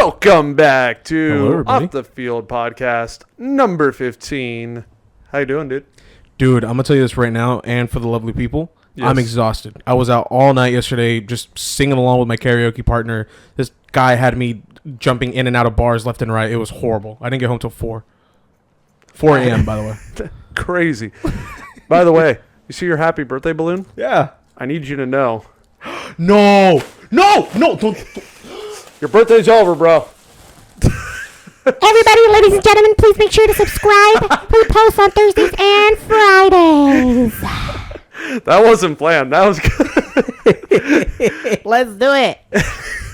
Welcome back Hello, to everybody. Off the Field podcast number 15. How you doing, dude? Dude, I'm going to tell you this right now, and for the lovely people, Yes. I'm exhausted. I was out all night yesterday just singing along with my karaoke partner. This guy had me jumping in and out of bars left and right. It was horrible. I didn't get home till 4 a.m., by the way. Crazy. By the way, you see your happy birthday balloon? Yeah. I need you to know. No, don't. Your birthday's over, bro. Everybody, ladies and gentlemen, please make sure to subscribe. We post on Thursdays and Fridays. That wasn't planned. That was good. Let's do it.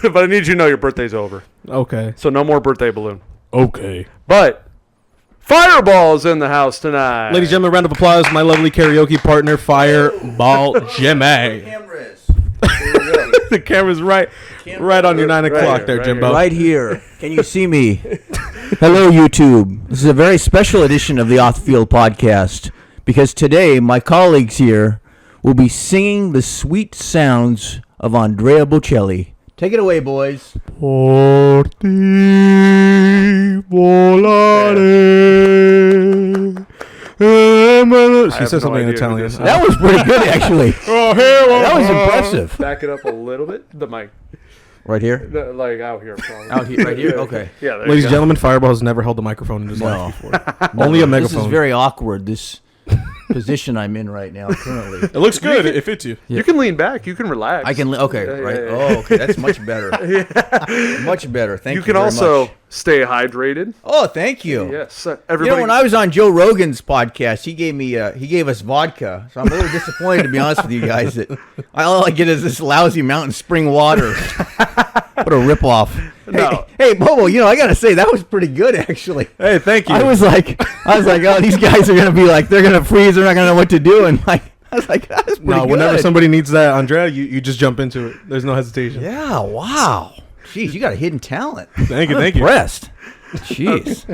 But I need you to know your birthday's over. Okay. So no more birthday balloon. Okay. But Fireball's in the house tonight. Ladies and gentlemen, round of applause. My lovely karaoke partner, Fireball Jimmy. The camera's right on your 9 o'clock here, there, right Jimbo. here. Right here. Can you see me? Hello, YouTube. This is a very special edition of the Off the Field podcast because today my colleagues here will be singing the sweet sounds of Andrea Bocelli. Take it away, boys. She said no something in idea who Italian. this is. That was pretty good, actually. That was impressive. Back it up a little bit. The mic. Right here? Like out here. Probably. Out here? Right here? Okay. Yeah, there Ladies you and go. gentlemen, Fireball has never held the microphone in his life before. Only a megaphone. This is very awkward, this position I'm in right now, currently. It looks good. It fits you. You can lean back. You can relax. I can, okay, Yeah, right. yeah, yeah. Oh, okay, that's much better. Much better. Thank you You can very also much. stay hydrated. Oh, thank you. Yes. You Everybody. know, when I was on Joe Rogan's podcast, he gave us vodka. So I'm a little disappointed, to be honest with you guys, that all I get is this lousy Mountain Spring water. What a ripoff. No. Hey, Bobo, I gotta say that was pretty good, actually. Hey, thank you. I was like, oh, these guys are gonna be like, they're gonna freeze, they're not gonna know what to do, and like, I was like, that was pretty no, good. whenever somebody needs that, Andrea, you just jump into it. There's no hesitation. Yeah, wow. Jeez, you got a hidden talent. Thank you, I'm thank you. impressed. Jeez.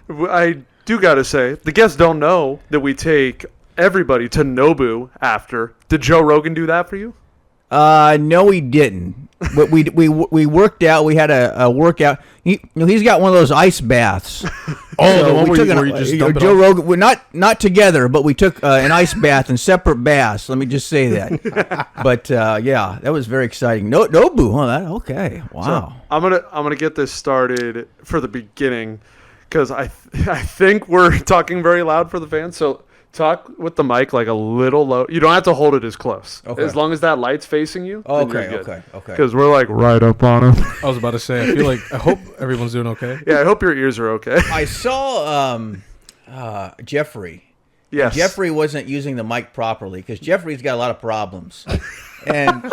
I do got to say, the guests don't know that we take everybody to Nobu after. Did Joe Rogan do that for you? No, we didn't. But we worked out. We had a workout. He's got one of those ice baths. Oh, the So one we where took you just dump it Joe off? Rogan. We're not together, but we took an ice bath in separate baths. Let me just say that. But yeah, that was very exciting. Nobu, huh? Okay, wow. I'm gonna get this started for the beginning because I think we're talking very loud for the fans. So talk with the mic like a little low. You don't have to hold it as close. Okay. As long as that light's facing you. Okay. Because we're like right up on him. I was about to say, I hope everyone's doing okay. Yeah, I hope your ears are okay. I saw Jeffrey. Yes. Jeffrey wasn't using the mic properly because Jeffrey's got a lot of problems. And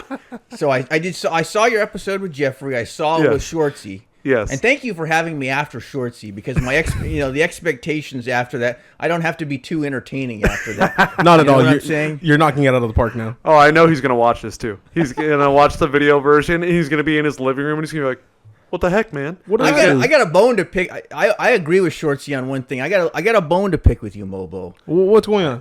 so I saw your episode with Jeffrey. I saw it Yes. with Shortsy. Yes. And thank you for having me after Shortsy because the expectations after that, I don't have to be too entertaining after that. Not at You know all. what I'm You're, saying? you're knocking it out of the park now. Oh, I know he's gonna watch this too. He's gonna watch the video version. And he's gonna be in his living room and he's gonna be like, "What the heck, man?" What I did got a bone to pick. I agree with Shortsy on one thing. I got a bone to pick with you, Mobo. What's going on?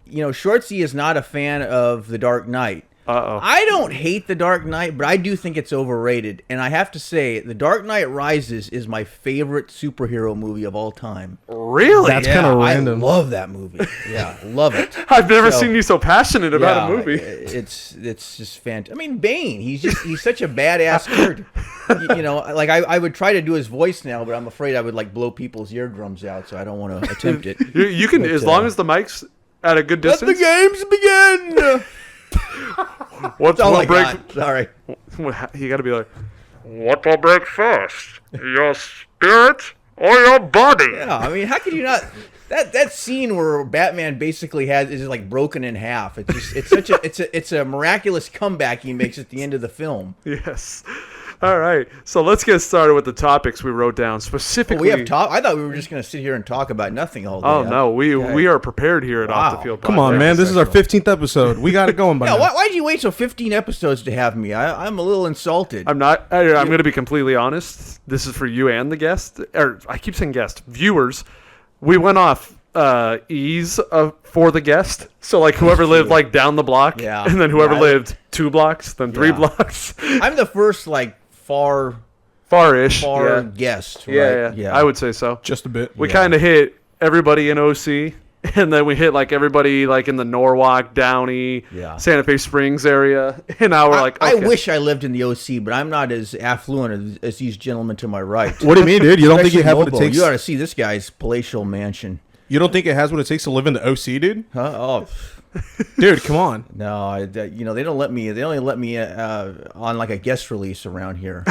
Shortsy is not a fan of The Dark Knight. Uh-oh. I don't hate The Dark Knight, but I do think it's overrated. And I have to say, The Dark Knight Rises is my favorite superhero movie of all time. Really? That's kinda random. I love that movie. Yeah, love it. I've never So- seen you so passionate about a movie. It's just fantastic. I mean, Bane, he's such a badass character. Like I would try to do his voice now, but I'm afraid I would like blow people's eardrums out, so I don't want to attempt it. You can, But, as long as the mic's at a good Let the distance. games begin. What's That's all will I break? got. Sorry. You got to be like, what will break first? Your spirit or your body? Yeah, I mean, how could you not? That scene where Batman basically is like broken in half. It's a miraculous comeback he makes at the end of the film. Yes. All right. So let's get started with the topics we wrote down specifically. We have I thought we were just going to sit here and talk about nothing all day. Oh no, we are prepared here at Off the Wow. Field. Come on, Podcast. man. This is our 15th episode. We got it going by Yeah, now. why'd you wait till 15 episodes to have me? I'm a little insulted. I'm not. I'm going to be completely honest. This is for you and the guest, or I keep saying guest, viewers. We went off ease for the guest. So like whoever lived like down the block, Yeah. and then whoever Yeah, lived 2 blocks, then 3 Yeah. blocks. I'm the first like far Far-ish. far yeah. guest. Right? Yeah, yeah, I would say so. Just a bit. We kind of hit everybody in OC, and then we hit like everybody like in the Norwalk, Downey, Yeah. Santa Fe Springs area. And now we're like, I okay. wish I lived in the OC, but I'm not as affluent as these gentlemen to my right. What do you mean, dude? You don't think you Especially have what it Lobo. takes? You ought to see this guy's palatial mansion. You don't think it has what it takes to live in the OC, dude? Huh? Oh, Dude, come on. no, they don't let me. They only let me on like a guest release around here.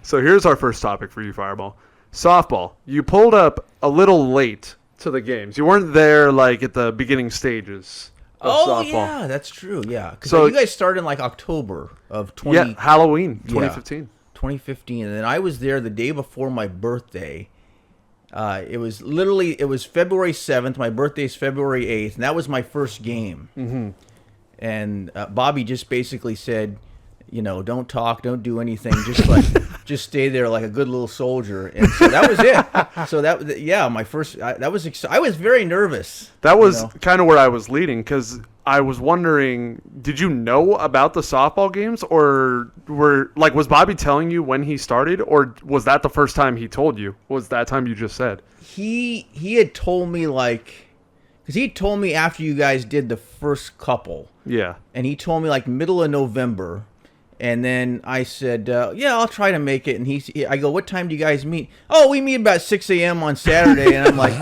So here's our first topic for you, Fireball. Softball. You pulled up a little late to the games. You weren't there like at the beginning stages of softball. Yeah, that's true. Yeah, because So- you guys started in like October of Yeah, Halloween 2015. 2015, and then I was there the day before my birthday. It was February 7th. My birthday's February 8th, and that was my first game. Mm-hmm. And Bobby just basically said, don't talk, don't do anything, just stay there like a good little soldier. And so that was it. So my first. I was very nervous. That was kind of where I was leading because I was wondering, did you know about the softball games, or was Bobby telling you when he started, or was that the first time he told you? Was that time you just said? He had told me because he told me after you guys did the first couple. Yeah. And he told me like middle of November, and then I said, "Yeah, I'll try to make it." And I go, "What time do you guys meet?" "Oh, we meet about 6 a.m. on Saturday." And I'm like,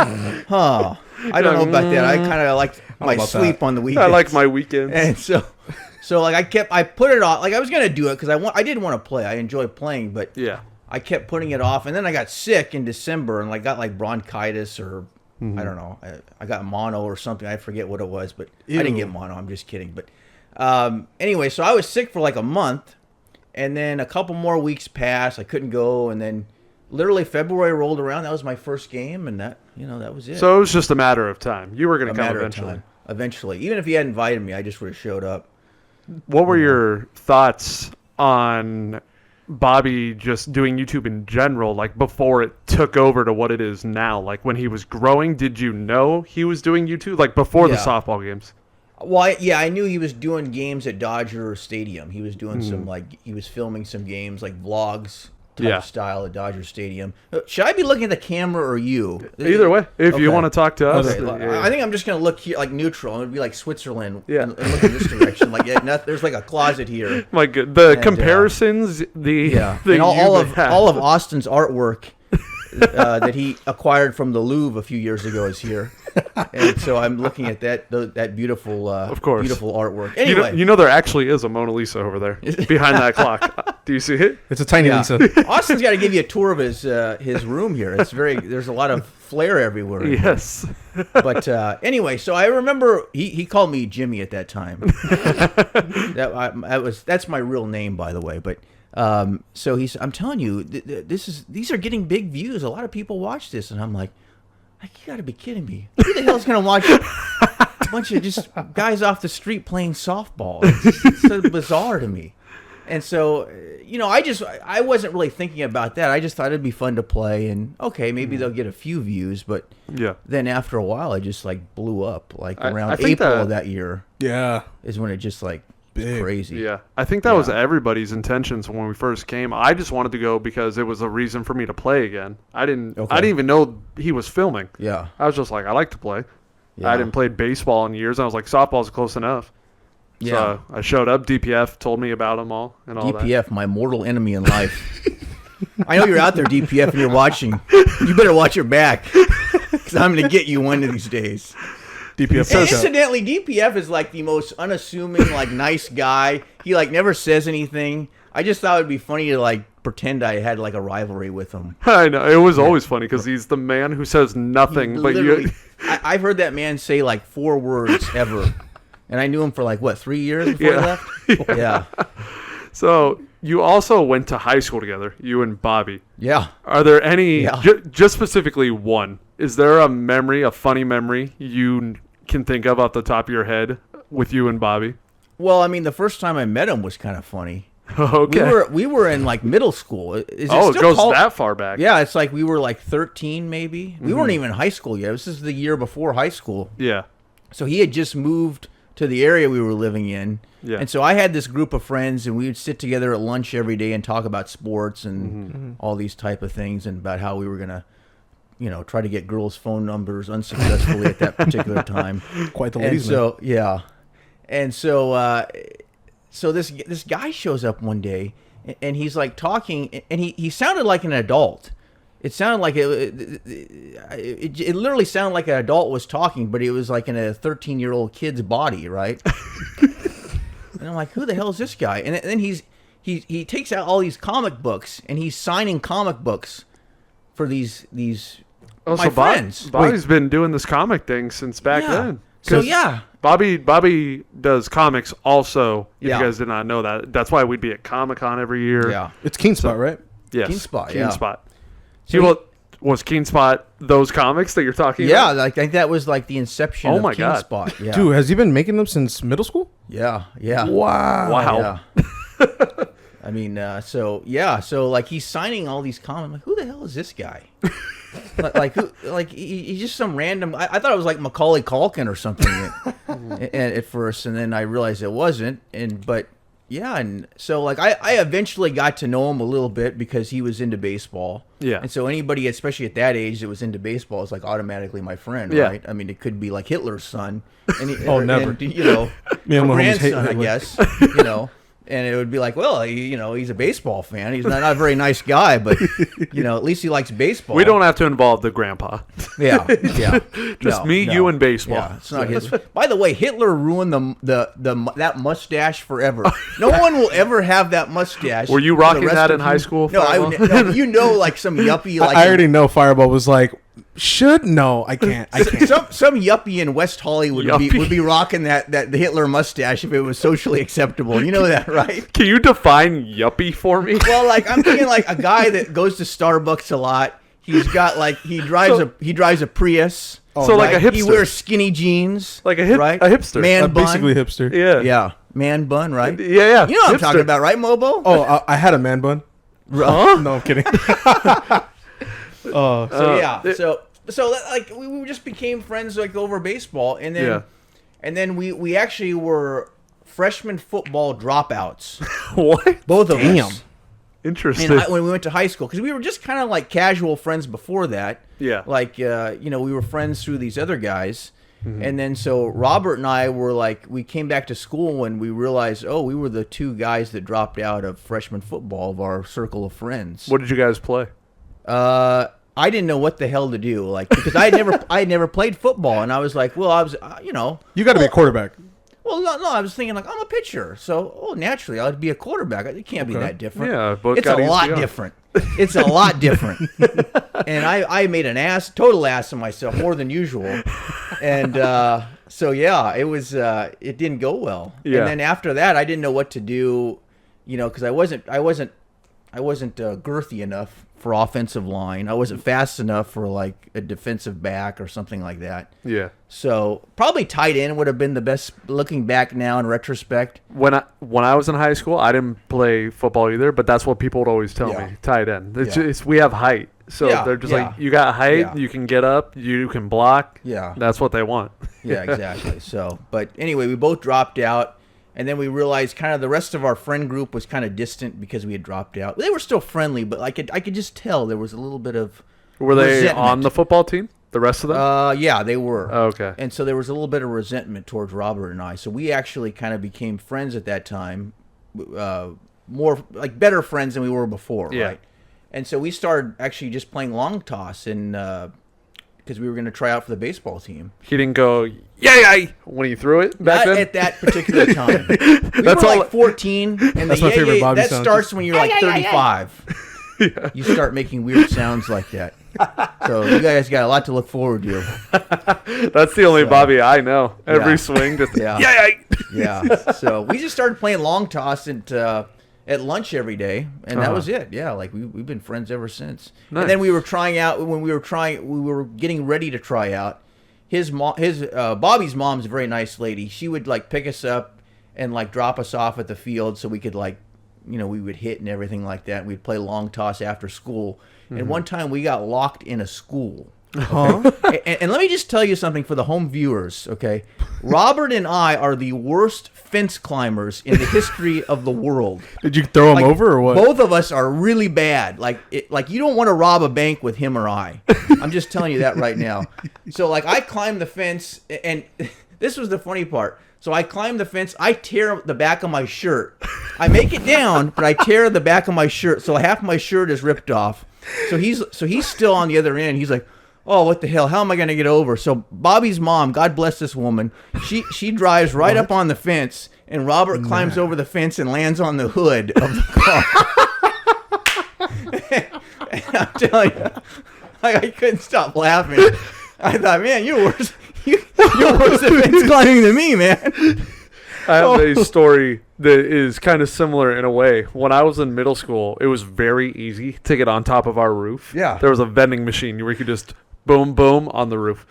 "Huh, I don't know about that. I kind of like my about sleep that? on the weekends." I like my weekends. And so like I put it off. Like I was gonna do it because I did want to play. I enjoy playing, but Yeah. I kept putting it off, and then I got sick in December and got like bronchitis or. I don't know. I got mono or something. I forget what it was, but I didn't get mono. I'm just kidding. But anyway, so I was sick for like a month, and then a couple more weeks passed. I couldn't go, and then literally February rolled around. That was my first game, and that was it. So it was just a matter of time. You were going a to come matter eventually. of time. Eventually, even if he hadn't invited me, I just would have showed up. What were your thoughts on Bobby just doing YouTube in general, like before it took over to what it is now? Like when he was growing, did you know he was doing YouTube? Like before the Yeah. softball games? Well, I knew he was doing games at Dodger Stadium. He was doing some he was filming some games like vlogs type Yeah. style at Dodger Stadium. Should I be looking at the camera or you? Either way, if you Okay. want to talk to us. Okay, yeah. I think I'm just gonna look here like neutral. It would be like Switzerland. Yeah. and look in this direction. Like there's like a closet here. My good. The And, comparisons, the And all you have. of Austin's artwork that he acquired from the Louvre a few years ago is here, and so I'm looking at that beautiful, Of course. beautiful artwork. You Anyway, know there actually is a Mona Lisa over there behind that clock. Do you see it? It's a tiny yeah. Lisa. Austin's got to give you a tour of his room here. There's a lot of flair everywhere. Yes. But anyway, so I remember he called me Jimmy at that time. That's my real name, by the way. But so I'm telling you, these are getting big views. A lot of people watch this, and I'm like, you got to be kidding me. Who the hell's gonna watch a bunch of just guys off the street playing softball? It's so bizarre to me. And so, I wasn't really thinking about that. I just thought it'd be fun to play, and okay, maybe they'll get a few views, but Yeah. then after a while, it just like blew up. Like I around think April that- of that year Yeah. is when it just like was Big. crazy. Yeah, I think that was Yeah. everybody's intentions when we first came. I just wanted to go because it was a reason for me to play again. I didn't even know he was filming. Yeah. I was just like, I like to play. Yeah. I didn't play baseball in years. I was like, softball's close enough. Yeah. So I showed up. DPF told me about them all and all that. DPF, my mortal enemy in life. I know you're out there, DPF, and you're watching. You better watch your back, because I'm going to get you one of these days. DPF And says so. incidentally, DPF is like the most unassuming, like nice guy. He like never says anything. I just thought it'd be funny to like pretend I had like a rivalry with him. I know. It was always funny because he's the man who says nothing, but Literally, you. I've heard that man say like 4 words ever, and I knew him for like what 3 years before Yeah. he left. Yeah, So you also went to high school together, you and Bobby. yeah. Are there any, Yeah. just specifically one, is there a memory, a funny memory you can think of off the top of your head with you and Bobby? Well, I mean, the first time I met him was kind of funny. Okay. We were in like middle school. Is it Oh, it still goes called- that far back. Yeah, it's like we were like 13 maybe. We weren't even in high school yet. This is the year before high school. Yeah. So he had just moved to the area we were living in. Yeah. And so I had this group of friends, and we would sit together at lunch every day and talk about sports and all these type of things, and about how we were gonna, try to get girls' phone numbers unsuccessfully at that particular time. Quite the And ladies' man. so so this guy shows up one day, and he's like talking, and he sounded like an adult. It sounded like it literally sounded like an adult was talking, but it was like in a 13-year-old kid's body, right? And I'm like, who the hell is this guy? And then he takes out all these comic books, and he's signing comic books for these Oh, my so friends. Bobby's been doing this comic thing since back Yeah. then. So 'Cause yeah. Bobby does comics also. If Yeah. you guys did not know that, that's why we'd be at Comic-Con every year. Yeah. It's Keen Spot, right? Yes. Keen Spot, Keen yeah. Spot. So Was Keen Spot those comics that you're talking Yeah, about? like I think that was like the inception Oh of my Keen God. Spot. Yeah. Dude, has he been making them since middle school? Yeah, yeah. Wow. Yeah. I mean, so like he's signing all these comics. I'm like, who the hell is this guy? He's just some random. I thought it was like Macaulay Culkin or something at first, and then I realized it wasn't. But so like I eventually got to know him a little bit because he was into baseball. Yeah. And so anybody, especially at that age, that was into baseball is like automatically my friend, Yeah. right? I mean, it could be like Hitler's son. And Never. And, Me and my homies hate grandson, I Hitler. guess. And it would be like, well, he's a baseball fan. He's not a very nice guy, but at least he likes baseball. We don't have to involve the grandpa. Yeah. Just me, you, and baseball. Yeah, it's not his. By the way, Hitler ruined that mustache forever. No one will ever have that mustache. Were you for the rocking rest that of in high school, No, Fireball? like some yuppie. Like I already know Fireball was like, no, I can't. some yuppie in West Hollywood Yuppie. would be rocking the Hitler mustache if it was socially acceptable. You know that, right? Can you define yuppie for me? Well, like I'm thinking like a guy that goes to Starbucks a lot. He's got like he drives a Prius. So like a hipster. He wears skinny jeans. Like a right? hipster. Man bun. Basically hipster. Yeah. Yeah, man bun, right? Yeah. You know what I'm Hipster. talking about, right, Mobo? Oh, I had a man bun. Huh? No, I'm kidding. So like we just became friends like over baseball, and then Yeah. and then we actually were freshman football dropouts, What? both of Damn. us. Interesting. When we went to high school, because we were just kind of like casual friends before that. Yeah. Like, we were friends through these other guys. Mm-hmm. And then so Robert and I were like, we came back to school and we realized, we were the two guys that dropped out of freshman football of our circle of friends. What did you guys play? I didn't know what the hell to do, like, because I had never played football, and I was like, well, I was, You got to be a quarterback. well, no, I was thinking like I'm a pitcher, so naturally I'd be a quarterback. It can't be that different. Yeah, both it's a got easy lot on. different. It's a lot different. And I made an total ass of myself, more than usual. And so yeah, it was it didn't go well. Yeah. And then after that, I didn't know what to do, because I wasn't girthy enough for offensive line. I wasn't fast enough for like a defensive back or something like that. Yeah. So probably tight end would have been the best. Looking back now in retrospect, When I was in high school, I didn't play football either, but that's what people would always tell Yeah. me. Tight end. It's Yeah. just, we have height. So Yeah, they're just yeah. like, you got height, Yeah. you can get up, you can block. Yeah. That's what they want. yeah, exactly. So, but anyway, we both dropped out, and then we realized kind of the rest of our friend group was kind of distant because we had dropped out. They were still friendly, but I could just tell there was a little bit of Were they resentment. on the football team? The rest of them? Yeah, they were. Oh, okay. And so there was a little bit of resentment towards Robert and I. So we actually kind of became friends at that time, more like better friends than we were before, Yeah. right? And so we started actually just playing long toss, and because we were going to try out for the baseball team. He didn't go, yay, when he threw it back Not then? at that particular time. We That's were all- like 14, and That's my favorite Bobby that sound. starts when you're like 35. You start making weird sounds like that. So you guys got a lot to look forward to. That's the only Bobby I know. Every Yeah. swing, just, Yeah. yay. Yeah. So we just started playing long toss at lunch every day, and that Uh-huh. was it. Yeah, like we've been friends ever since. Nice. And then we were trying out when we were getting ready to try out. Bobby's mom's a very nice lady. She would like pick us up and like drop us off at the field so we could like, we would hit and everything like that. We'd play long toss after school. And one time we got locked in a school. Huh? And let me just tell you something for the home viewers, okay? Robert and I are the worst fence climbers in the history of the world. Did you throw him Like, over or what? Both of us are really bad. Like you don't want to rob a bank with him or I. I'm just telling you that right now. So like I climbed the fence, and this was the funny part. So I climb the fence. I tear the back of my shirt. I make it down, but I tear the back of my shirt. So half my shirt is ripped off. So he's still on the other end. He's like, oh, what the hell? How am I going to get over? So Bobby's mom, God bless this woman, she drives right up on the fence, and Robert climbs over the fence and lands on the hood of the car. And I'm telling you, I couldn't stop laughing. I thought, man, you're worse. You're worse at fence climbing than me, man. I have a story that is kind of similar in a way. When I was in middle school, it was very easy to get on top of our roof. Yeah. There was a vending machine where you could just boom, boom on the roof.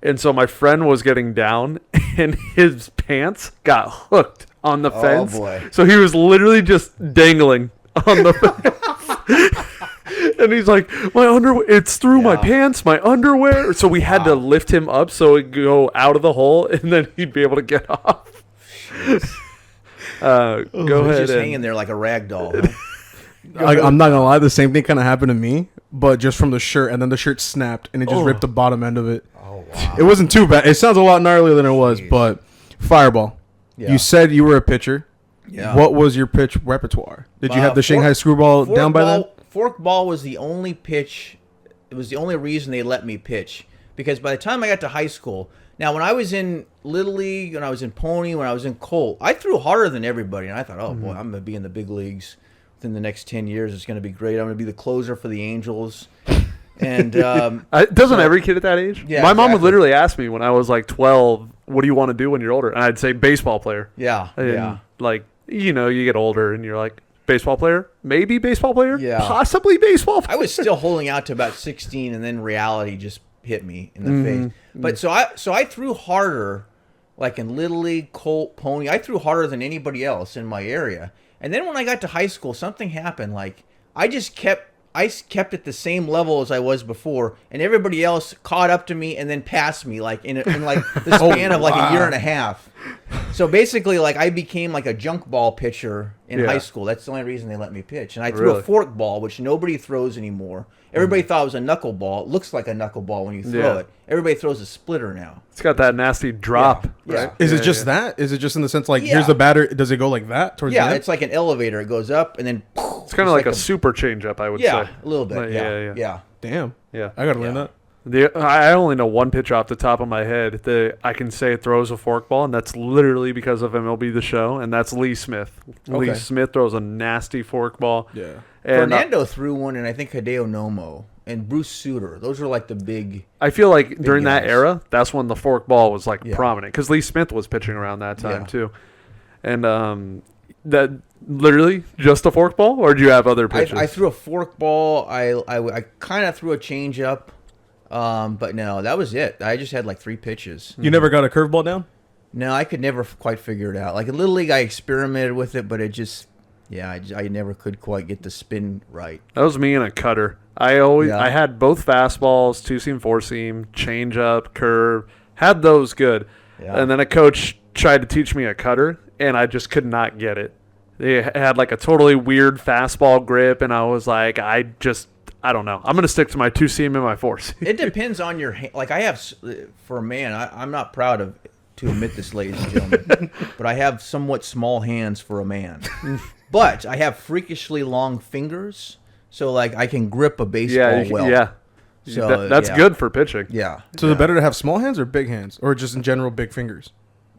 And so my friend was getting down, and his pants got hooked on the fence. Boy. So he was literally just dangling on the fence. And he's like, my underwear, it's through my pants, my underwear. So we had to lift him up so it'd go out of the hole, and then he'd be able to get off. Go He's ahead. just and- hang there like a rag doll. I'm not gonna lie, the same thing kind of happened to me, but just from the shirt, and then the shirt snapped, and it just ripped the bottom end of it. Oh, wow. It wasn't too bad. It sounds a lot gnarlier than it was, but Fireball. Yeah. You said you were a pitcher. Yeah. What was your pitch repertoire? Did you have the Shanghai fork- screwball down by then? Fork ball was the only pitch. It was the only reason they let me pitch, because by the time I got to high school, now when I was in Little League, when I was in Pony, when I was in Colt, I threw harder than everybody, and I thought, oh boy, I'm gonna be in the big leagues within the next 10 years. It's gonna be great. I'm gonna be the closer for the Angels. And doesn't every kid at that age? Yeah, My mom would exactly. literally ask me when I was like 12, what do you want to do when you're older? And I'd say baseball player. yeah, And like, you know, you get older and you're like, baseball player? Maybe baseball player? Yeah. Possibly baseball player. I was still holding out to about 16, and then reality just hit me in the face. But so I threw harder, like in Little League, Colt, Pony. I threw harder than anybody else in my area. And then when I got to high school, something happened. Like I kept at the same level as I was before, and everybody else caught up to me and then passed me, like in like the span of like a year and a half. So basically, like I became like a junk ball pitcher in Yeah. high school. That's the only reason they let me pitch. And I threw Really? a fork ball, which nobody throws anymore. Everybody thought it was a knuckleball. It looks like a knuckleball when you throw Yeah. it. Everybody throws a splitter now. It's got that nasty drop. Yeah. Right? Is Yeah, it just yeah. that? Is it just in the sense like Yeah. here's the batter? Does it go like that towards the Yeah, end? it's like an elevator. It goes up and then It's kind of like a super changeup, I would yeah, say. a little bit. Like, yeah. Damn. Yeah. I gotta learn Yeah. that. I only know one pitch off the top of my head that I can say throws a forkball, and that's literally because of MLB The Show, and that's Lee Smith. Lee Okay. Smith throws a nasty forkball. Yeah. And Fernando threw one, and I think Hideo Nomo and Bruce Sutter. Those were like the big. I feel like during that guys. era, that's when the forkball was like Yeah. prominent, because Lee Smith was pitching around that time Yeah. too. And that literally just a forkball, or do you have other pitches? I threw a fork ball. I kind of threw a changeup, but no, that was it. I just had like 3 pitches. You never got a curveball down? No, I could never quite figure it out. Like in Little League, I experimented with it, but it just, I never could quite get the spin right. That was me and a cutter. I had both fastballs, 2-seam, 4-seam, changeup, curve, had those good. Yeah. And then a coach tried to teach me a cutter, and I just could not get it. They had like a totally weird fastball grip, and I was like, I don't know. I'm going to stick to my 2-seam and my 4-seam. It depends on your hand. Like I have, for a man, I'm not proud to admit this, ladies and gentlemen, but I have somewhat small hands for a man. But I have freakishly long fingers, so like I can grip a baseball well. Yeah. So That's yeah. good for pitching. Yeah. So is it better to have small hands or big hands? Or just in general big fingers?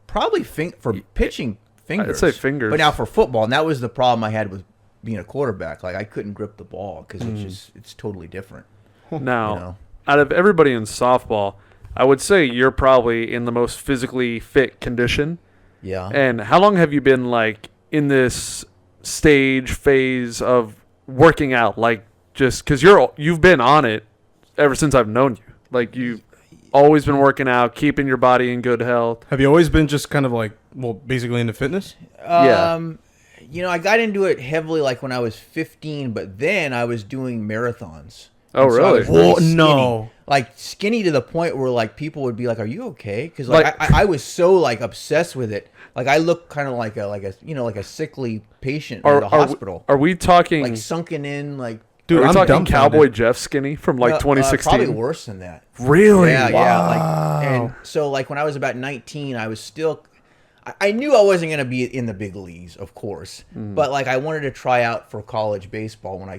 Probably for pitching fingers. say fingers. But now for football, and that was the problem I had with being a quarterback. Like I couldn't grip the ball because it's totally different. Now, You know. out of everybody in softball, I would say you're probably in the most physically fit condition. Yeah. And how long have you been like in this phase of working out? Like just because you've been on it ever since I've known you. Like you've always been working out, keeping your body in good health. Have you always been just kind of like, well, basically into fitness? Yeah. You know, I got into it heavily like when I was 15, but then I was doing marathons. Oh, And so I really? was really Whoa, skinny. no. like skinny to the point where like people would be like, "Are you okay?" Because like I was so like obsessed with it. Like I look kind of like a you know like a sickly patient in the hospital. Are we talking like sunken in like? Dude, Dude, are we I'm talking Cowboy dumbfounded. Jeff skinny from like 2016? Probably worse than that. Really? Yeah, yeah. Like, Wow. and so like when I was about 19, I was still. I knew I wasn't gonna be in the big leagues, of course, but like I wanted to try out for college baseball when I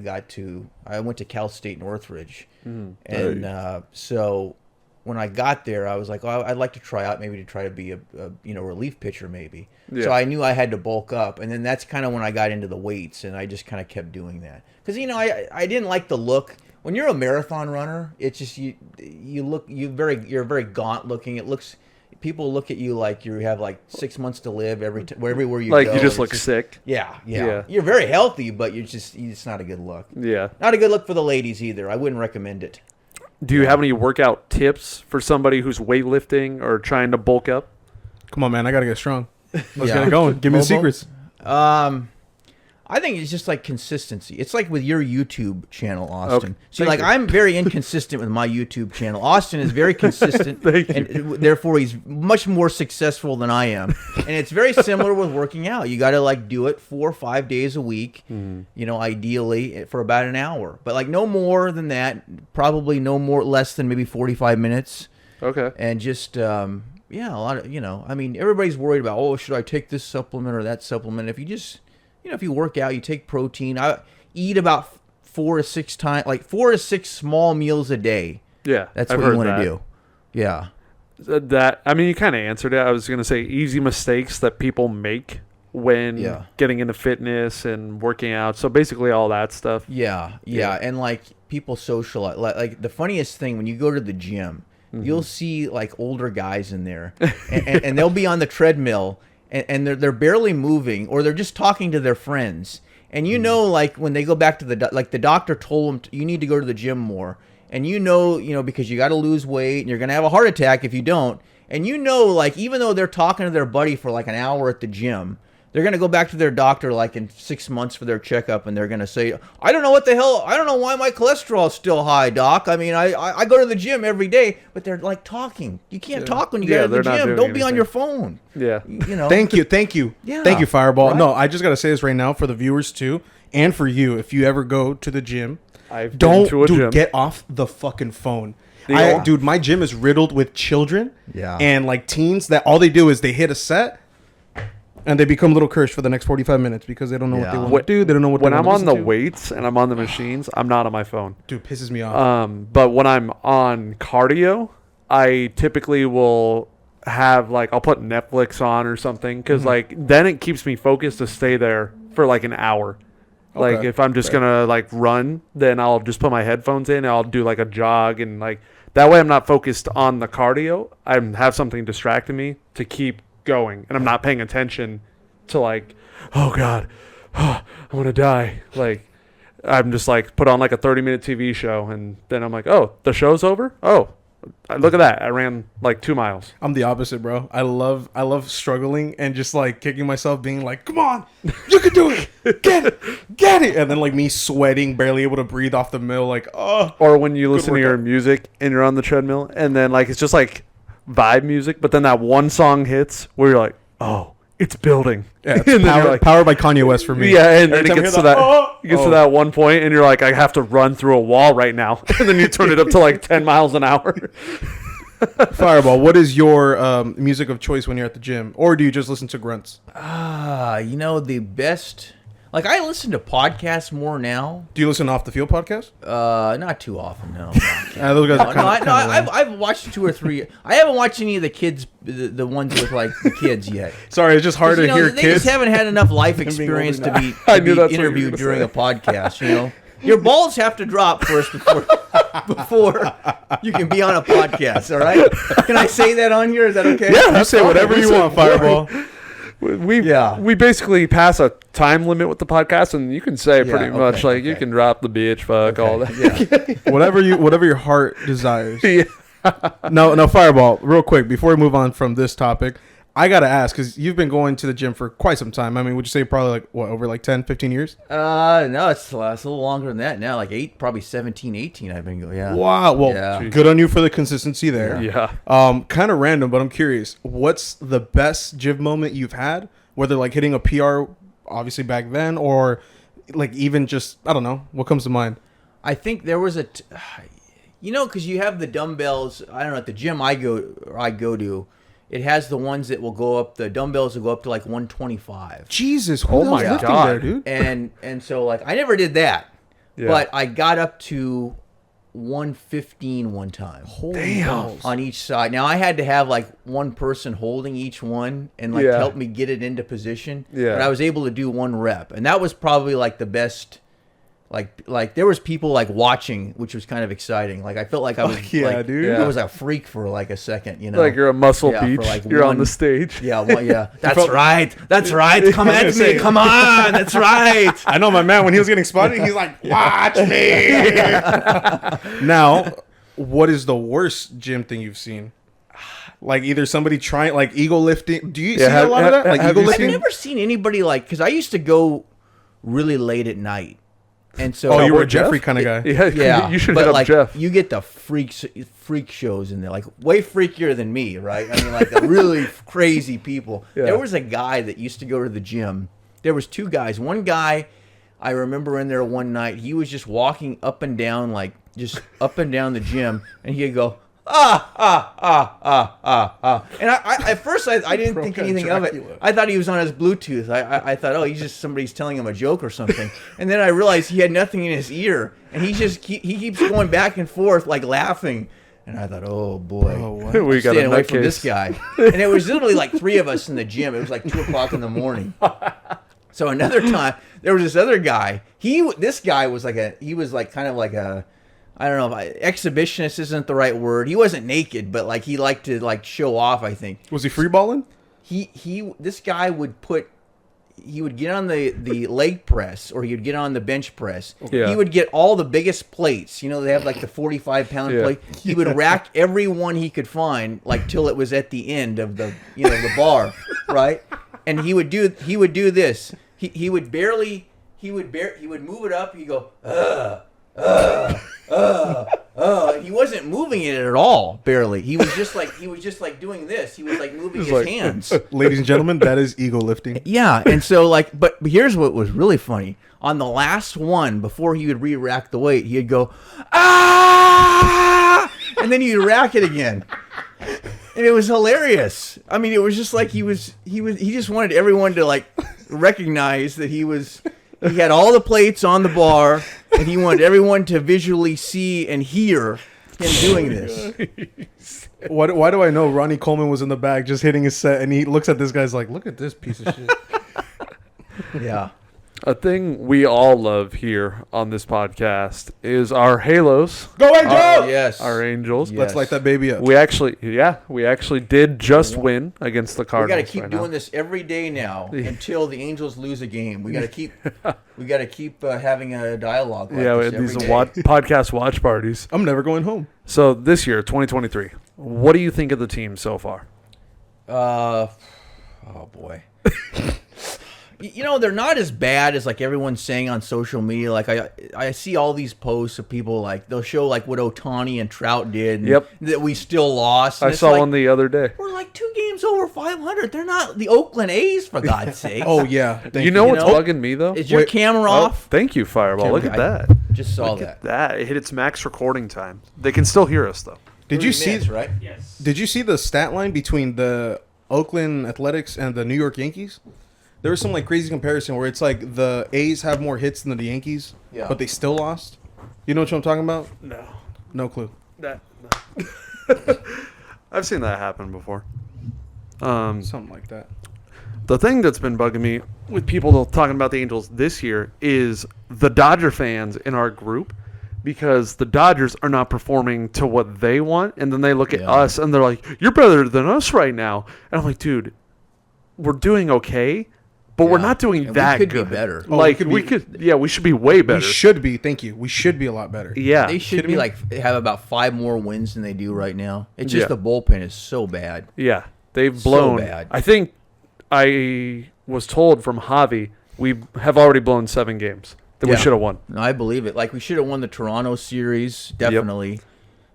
went to Cal State Northridge, and so when I got there, I was like, oh, I'd like to try out maybe to try to be a relief pitcher maybe. Yeah. So I knew I had to bulk up, and then that's kind of when I got into the weights, and I just kind of kept doing that because I didn't like the look. When you're a marathon runner, it's just you're very gaunt looking. It looks. People look at you like you have like 6 months to live everywhere you like go. you just It's look sick. Yeah. Yeah. You're very healthy, but it's not a good look. Yeah. Not a good look for the ladies either. I wouldn't recommend it. Do you have any workout tips for somebody who's weightlifting or trying to bulk up? Come on, man. I gotta get strong. Let's Yeah. get it going. Give me the Bobo? secrets. I think it's just like consistency. It's like with your YouTube channel, Austin. Okay. See, Thank like you. I'm very inconsistent with my YouTube channel. Austin is very consistent, Thank you. and therefore he's much more successful than I am. And it's very similar with working out. You got to like do it 4 or 5 days a week. You know, ideally for about an hour, but like no more than that. Probably no more less than maybe 45 minutes. Okay. And just yeah, a lot of I mean, everybody's worried about, oh, should I take this supplement or that supplement? If you just if you work out, you take protein. I eat about 4 to 6 times, like 4 to 6 small meals a day. Yeah. That's I've what you heard want that. to do. Yeah. That I mean, you kind of answered it. I was gonna say easy mistakes that people make when Yeah. getting into fitness and working out. So basically, all that stuff. Yeah. Yeah. And like people socialize. Like the funniest thing when you go to the gym, you'll see like older guys in there, and they'll be on the treadmill. And they're barely moving, or they're just talking to their friends. And like when they go back to the doctor told them you need to go to the gym more, and because you got to lose weight and you're gonna have a heart attack if you don't. And like even though they're talking to their buddy for like an hour at the gym, they're gonna go back to their doctor like in 6 months for their checkup, and they're gonna say, I don't know why my cholesterol's still high, doc. I mean, I go to the gym every day, but they're like talking. You can't talk when you go to the they're not gym. doing Don't be on anything. your phone. Yeah. Thank you. Yeah, Thank you, Fireball. right? No, I just gotta say this right now for the viewers too, and for you. If you ever go to the gym, I've been to a gym. get off the fucking phone. Yeah. Dude, my gym is riddled with children Yeah. and like teens that all they do is they hit a set and they become little cursed for the next 45 minutes because they don't know what they Yeah. want to do. They don't know what When they I'm want on to the weights and I'm on the machines, I'm not on my phone. Dude, pisses me off. But when I'm on cardio, I typically will have like I'll put Netflix on or something because like then it keeps me focused to stay there for like an hour. Like Okay. if I'm just gonna like run, then I'll just put my headphones in and I'll do like a jog and like that way I'm not focused on the cardio. I have something distracting me to keep going and I'm not paying attention to like, oh God, I want to die. Like I'm just like put on like a 30-minute TV show and then I'm like, oh, the show's over? Oh, look at that. I ran like 2 miles. I'm the opposite, bro. I love struggling and just like kicking myself, being like, "Come on, you can do it, get it," and then like me sweating, barely able to breathe off the mill, like, oh. Or when you listen to your workout. music and you're on the treadmill and then like it's just like vibe music, but then that one song hits where you're like, oh, it's building. Yeah, it's and then you're powered by Kanye West for me. Yeah, and then Every it time I gets hear to that "Oh!" it gets Oh. to that one point and you're like, I have to run through a wall right now. And then you turn it up to like 10 miles an hour. Fireball, what is your music of choice when you're at the gym, or do you just listen to grunts? The best. Like I listen to podcasts more now. Do you listen to Off the Field podcast? Not too often, no. Those guys are kind of. I've watched 2 or 3. I haven't watched any of the kids, the ones with like the kids yet. Sorry, it's just hard to hear they kids. just haven't had enough life being experience older to be, I to knew be that's what you were interviewed gonna during say. a podcast. Your balls have to drop first before you can be on a podcast. All right? Can I say that on here? Is that okay? Yeah, you say whatever you want, Fireball. We basically pass a time limit with the podcast and you can say pretty much like you can drop the bitch, fuck, all that. Yeah. whatever your heart desires. Yeah. No, Fireball. Real quick before we move on from this topic, I gotta ask because you've been going to the gym for quite some time. I mean, would you say probably like what, over like 10, 15 years? No, it's a little longer than that now. Like probably 17, 18 I've been going. Yeah. Wow. Well, Yeah. good on you for the consistency there. Yeah. Kind of random, but I'm curious. What's the best gym moment you've had? Whether like hitting a PR, obviously back then, or like even just I don't know. What comes to mind? I think there was because you have the dumbbells. I don't know, at the gym I go to, it has the ones that will go up. The dumbbells will go up to like 125. Jesus, who Oh the hell's my lifting God. there, dude? And so like I never did that, Yeah. but I got up to 115 one time. Damn. On each side. Now I had to have like one person holding each one and like Yeah. help me get it into position. Yeah. But I was able to do one rep, and that was probably like the best. Like there was people like watching, which was kind of exciting. Like I felt like I was Fuck yeah, like, dude. I Yeah. was a freak for like a second, Like you're a Muscle Yeah, for Beach. like You're on one- the stage. Yeah, well, yeah. That's felt- right. That's right. Come I at was me. gonna say- Come on. That's right. I know my man when he was getting spotted, he's like, "Watch me." Now, what is the worst gym thing you've seen? Like either somebody trying like ego lifting. Do you see a lot of that? Like have ego you I've lifting. never seen anybody like, because I used to go really late at night, and so Oh, you were a What, Jeff? Jeffrey kind of guy. Yeah. yeah, You should but hit up like, Jeff. You get the freak shows in there, like way freakier than me, right? I mean, like the really crazy people. Yeah. There was a guy that used to go to the gym. There was two guys. One guy, I remember in there one night, he was just walking up and down, like just up and down the gym, and he'd go, and I at first I didn't think Broke anything on of it. Dracula. I thought he was on his Bluetooth. I thought, oh, he's just somebody's telling him a joke or something. And then I realized he had nothing in his ear, and he keeps going back and forth like laughing. And I thought, oh boy, Oh, what? We got a staying away from this nutcase. guy. And it was literally like three of us in the gym. It was like 2:00 in the morning. So another time, there was this other guy. This guy was like kind of like a, I don't know, exhibitionist isn't the right word. He wasn't naked, but like he liked to like show off, I think. Was he free balling? This guy would get on the leg press, or he would get on the bench press. Yeah. He would get all the biggest plates. You know, they have like the 45-pound Yeah. plate. He would rack every one he could find, like till it was at the end of the the bar, right? And he would do this. He would move it up. He'd go, and he wasn't moving it at all, barely. He was just like doing this. He was like moving his like- hands. Ladies and gentlemen, that is ego lifting. Yeah, and so like, but here's what was really funny. On the last one, before he would re-rack the weight, he'd go, ah, and then he'd rack it again. And it was hilarious. I mean, it was just like he just wanted everyone to like recognize that he had all the plates on the bar, and he wanted everyone to visually see and hear him doing this. Why do I know Ronnie Coleman was in the back just hitting his set, and he looks at this guy's like, look at this piece of shit. Yeah. A thing we all love here on this podcast is our Halos, Go Angels! Oh, yes. our Angels. Yeah. Let's light that baby up. We actually did just win against the We Cardinals. got to keep right doing now. this every day now until the Angels lose a game. We got to keep having a dialogue. Like Yeah, this these every are day. podcast watch parties. I'm never going home. So this year, 2023, what do you think of the team so far? Oh boy. You know, they're not as bad as like everyone's saying on social media. Like I see all these posts of people like they'll show like what Ohtani and Trout did. And Yep. That we still lost. And I it's saw like, one the other day. we're like 2 games over 500. They're not the Oakland A's, for God's sake. Oh, yeah. Thank You know what's know? bugging me though? Is your Wait, camera Oh, off? thank you, Fireball. Look at I that. Just saw Look that. at that. It hit its max recording time. They can still hear us though. Did you 30 see? minutes, right? Did you see the stat line between the Oakland Athletics and the New York Yankees? There was some like crazy comparison where it's like the A's have more hits than the Yankees, Yeah. but they still lost. You know what I'm talking about? No. No clue. No. I've seen that happen before. Something like that. The thing that's been bugging me with people talking about the Angels this year is the Dodger fans in our group, because the Dodgers are not performing to what they want, and then they look at Yeah. us and they're like, "You're better than us right now," and I'm like, "Dude, we're doing okay, but we're Yeah. not doing And that we could good. be better. Oh, Like we could we should be way better. We should be. Thank you. We should be a lot better. Yeah, They should kidding be me? like have about 5 more wins than they do right now. It's just Yeah. the bullpen is so bad. yeah. They've So blown. bad. I think I was told from Javi we have already blown 7 games that we Yeah. should have won. No, I believe it. Like we should have won the Toronto series, definitely.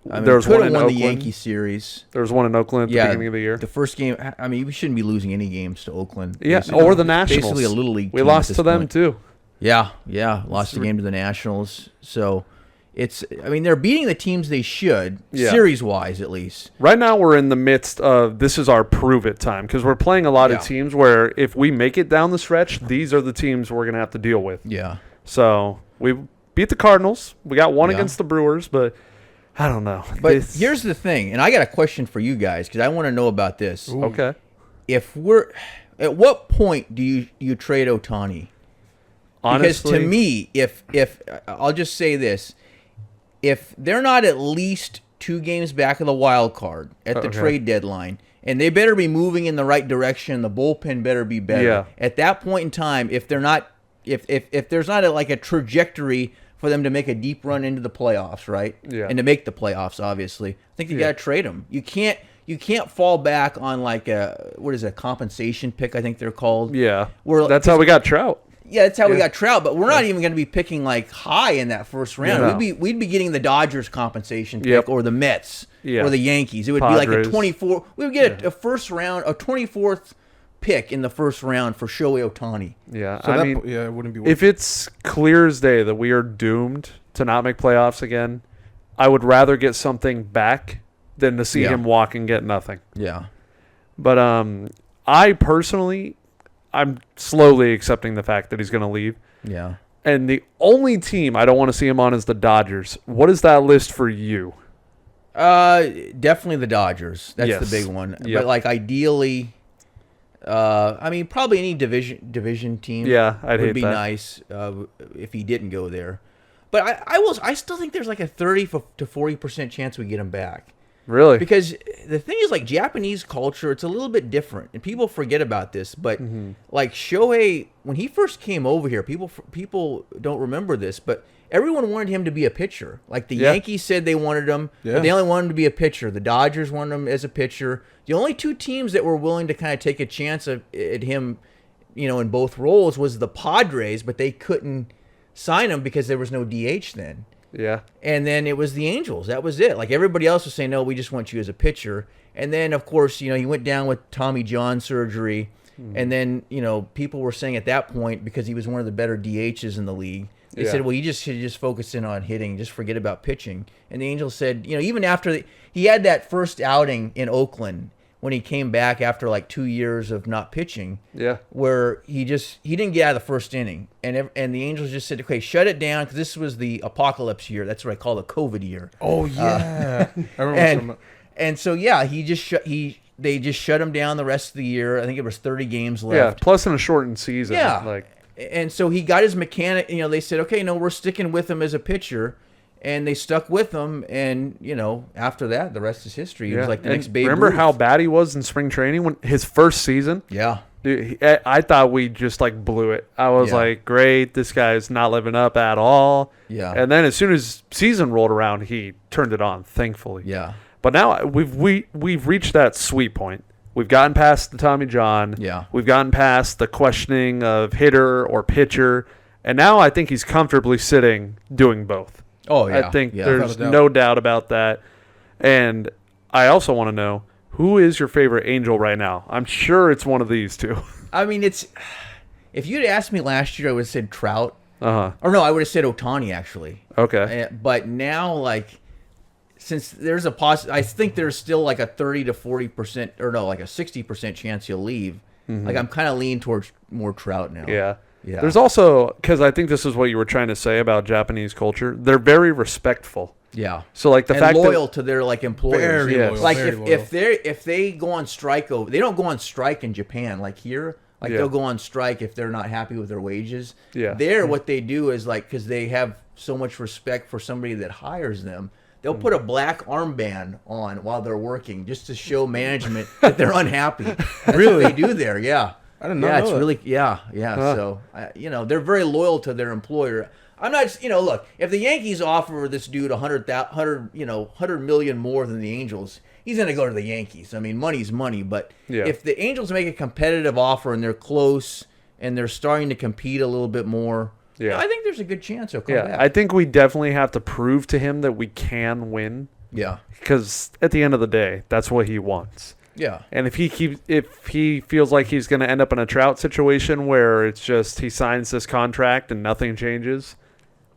I mean, There was we could one have in won the Oakland. Yankee series. There was one in Oakland at the Yeah, beginning of the year. the first game. I mean, we shouldn't be losing any games to Oakland. Yeah, Basically- or the Nationals. Basically, a little league. We team at lost this to them point. too. Yeah, lost the game to the Nationals. So it's. I mean, they're beating the teams they should, Yeah. series wise at least. Right now, we're in the midst of this is our prove it time because we're playing a lot Yeah. of teams where if we make it down the stretch, these are the teams we're going to have to deal with. Yeah. So we beat the Cardinals. We got one Yeah. against the Brewers, but I don't know. But This- here's the thing, and I got a question for you guys because I want to know about this. okay. If we're at what point do you trade Ohtani? Because Honestly, to me, if I'll just say this, if they're not at least 2 games back of the wild card at the Okay. trade deadline, and they better be moving in the right direction, the bullpen better be better. Yeah. At that point in time, if they're not, if there's not like a trajectory for them to make a deep run into the playoffs, right? Yeah. And to make the playoffs, obviously, I think you got to trade them. You can't fall back on like a compensation pick, I think they're called. yeah, We're- that's how we got Trout. Yeah, that's how we Yeah. got Trout, but we're not even going to be picking like high in that first round. No. We'd be getting the Dodgers compensation pick Yep. or the Mets Yeah. or the Yankees. It would be like a Padres. 24. We would get a first round, a 24th pick in the first round for Shohei Ohtani. Yeah, So I that, mean, yeah, it wouldn't be. Worth if it's clear as day that we are doomed to not make playoffs again, I would rather get something back than to see Yeah. him walk and get nothing. Yeah. But I personally, I'm slowly accepting the fact that he's going to leave. Yeah. And the only team I don't want to see him on is the Dodgers. What is that list for you? Definitely the Dodgers. That's Yes. the big one. Yep. But like ideally, I mean, probably any division team. Yeah, I'd would hate be that. nice if he didn't go there. But I still think there's like a 30 to 40% chance we get him back. Really? Because the thing is, like, Japanese culture, it's a little bit different, and people forget about this. But like Shohei, when he first came over here, people don't remember this, but everyone wanted him to be a pitcher. Like the Yeah. Yankees said they wanted him, Yeah. but they only wanted him to be a pitcher. The Dodgers wanted him as a pitcher. The only 2 teams that were willing to kind of take a chance at him, in both roles was the Padres, but they couldn't sign him because there was no DH then. Yeah. And then it was the Angels. That was it. Like everybody else was saying, no, we just want you as a pitcher. And then, of course, he went down with Tommy John surgery. And then, people were saying at that point, because he was one of the better DHs in the league, they Yeah. said, well, you just should just focus in on hitting, just forget about pitching. And the Angels said, even after he had that first outing in Oakland when he came back after like 2 years of not pitching, Yeah. where he didn't get out of the first inning, and the Angels just said, okay, shut it down, because this was the apocalypse year. That's what I call the COVID year. oh yeah, I remember. And so yeah, they just shut him down the rest of the year. I think it was 30 games Yeah. left. Plus in a shortened season. Yeah. Like, And so he got his mechanic. They said, okay, no, we're sticking with him as a pitcher. And they stuck with him, and after that, the rest is history. He was like the And next Babe remember Ruth. how bad he was in spring training when his first season? Yeah, Dude, I thought we just like blew it. I was Yeah. like, great, this guy's not living up at all. Yeah. And then as soon as season rolled around, he turned it on, thankfully. yeah, But now we've reached that sweet point. We've gotten past the Tommy John. Yeah. We've gotten past the questioning of hitter or pitcher. And now I think he's comfortably sitting doing both. Oh yeah, I think yeah. there's Without a doubt. no doubt about that. And I also want to know, who is your favorite Angel right now? I'm sure it's one of these two. I mean, if you'd asked me last year, I would have said Trout. Uh-huh. Or no, I would have said Ohtani actually. Okay. But now, like, since there's I think there's still like a 30 to 40%, or no, like a 60% chance he'll leave. Like, I'm kind of leaning towards more Trout now. Yeah. Yeah. There's also, because I think this is what you were trying to say about Japanese culture, they're very respectful. Yeah. So, like, the And fact loyal that... to their like employers. Very Yes. loyal. Like very if loyal. if they go on strike over, they don't go on strike in Japan like here. Like Yeah. they'll go on strike if they're not happy with their wages. Yeah. There, what they do is like, because they have so much respect for somebody that hires them, they'll put a black armband on while they're working just to show management that they're unhappy. That's Really? what they do there. Yeah. I did not Yeah, know it's that. really yeah. Huh. So they're very loyal to their employer. I'm not. Look, if the Yankees offer this dude 100 million more than the Angels, he's gonna go to the Yankees. I mean, money's money. But Yeah. if the Angels make a competitive offer and they're close and they're starting to compete a little bit more, Yeah. I think there's a good chance he'll come Yeah, back. I think we definitely have to prove to him that we can win, yeah, because at the end of the day, that's what he wants. yeah. And if he feels like he's going to end up in a Trout situation where it's just he signs this contract and nothing changes,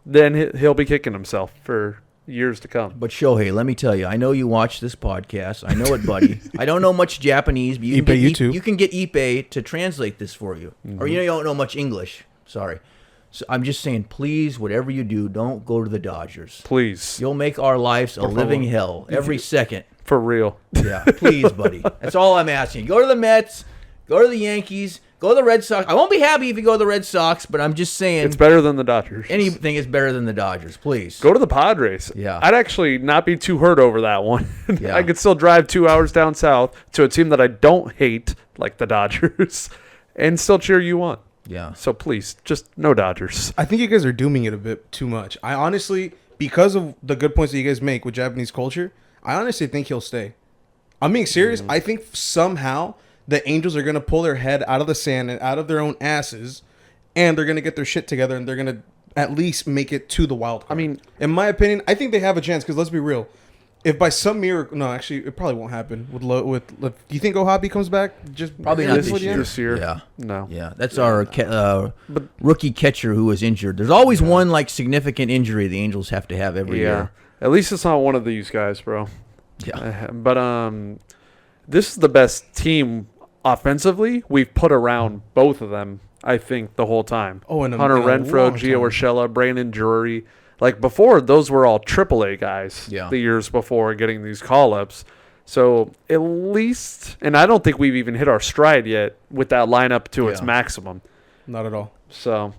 then he'll be kicking himself for years to come. But Shohei, let me tell you, I know you watch this podcast. I know it, buddy. I don't know much Japanese, but you can Ippei, get, you too. you can get Ippei to translate this for you. Or you don't know much English. Sorry. So I'm just saying, please, whatever you do, don't go to the Dodgers. Please, You'll make our lives a living hell every second. for real. Yeah, please, buddy. That's all I'm asking. Go to the Mets. Go to the Yankees. Go to the Red Sox. I won't be happy if you go to the Red Sox, but I'm just saying It's better than the Dodgers. anything is better than the Dodgers. Please. Go to the Padres. Yeah. I'd actually not be too hurt over that one. Yeah. I could still drive 2 hours down south to a team that I don't hate, like the Dodgers, and still cheer you on. Yeah. So please, just no Dodgers. I think you guys are dooming it a bit too much. I honestly, because of the good points that you guys make with Japanese culture, I honestly think he'll stay. I'm being serious. I think somehow the Angels are going to pull their head out of the sand and out of their own asses, and they're going to get their shit together, and they're going to at least make it to the wild card. I mean, in my opinion, I think they have a chance, because let's be real. If by some miracle, no, actually, it probably won't happen. Do you think Ohabi comes back? Just Probably not before this the year. end? This year, Yeah. no. Yeah, that's our rookie catcher who was injured. There's always one significant injury the Angels have to have every Yeah. year. At least it's not one of these guys, bro. Yeah, But this is the best team offensively we've put around both of them, I think, the whole time. Oh, in a- Hunter in a Renfroe, long Gio time. Urshela, Brandon Drury. Like before, those were all AAA guys. Yeah. The years before getting these call ups. So at least, and I don't think we've even hit our stride yet with that lineup to its Yeah. maximum. Not at all. So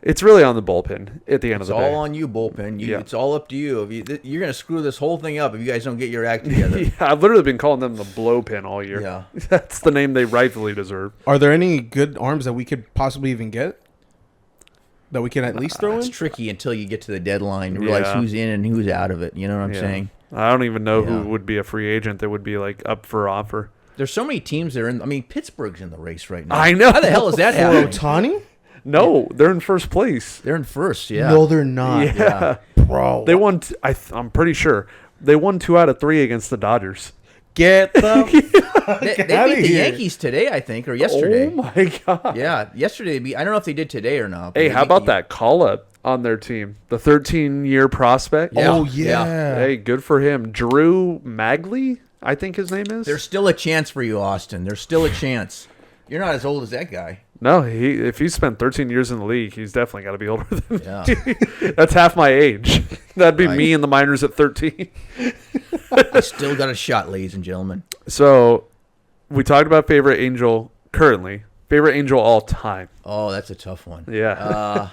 it's really on the bullpen at the end it's of the all day. on you, bullpen. Yeah. It's all up to you. You're going to screw this whole thing up if you guys don't get your act together. Yeah, I've literally been calling them the blowpen all year. Yeah. That's the name they rightfully deserve. Are there any good arms that we could possibly even get? That we can at least throw It's in? tricky until you get to the deadline to realize Yeah. who's in and who's out of it. You know what I'm Yeah. saying? I don't even know Yeah. who would be a free agent that would be like up for offer. There's so many teams that are in. I mean, Pittsburgh's in the race right now. I know. How the hell is that For happening? Otani? No, they're in first place. They're in first. Yeah. No, they're not. Yeah. Bro. They won. I'm pretty sure they won 2 out of 3 against the Dodgers. Get the They outta beat the here. Yankees today, I think, or yesterday. Oh my god. Yeah, yesterday. I don't know if they did today or not. but Hey, they how beat about the- that call up on their team? The 13-year prospect. Yeah. Oh, yeah. Hey, good for him. Drew Magley, I think his name is. There's still a chance for you, Austin. There's still a chance. You're not as old as that guy. No, if he spent 13 years in the league, he's definitely got to be older than me. Yeah. That's half my age. That'd be Right. me in the minors at 13. I still got a shot, ladies and gentlemen. So, we talked about favorite Angel currently. Favorite Angel all time. Oh, that's a tough one. Yeah.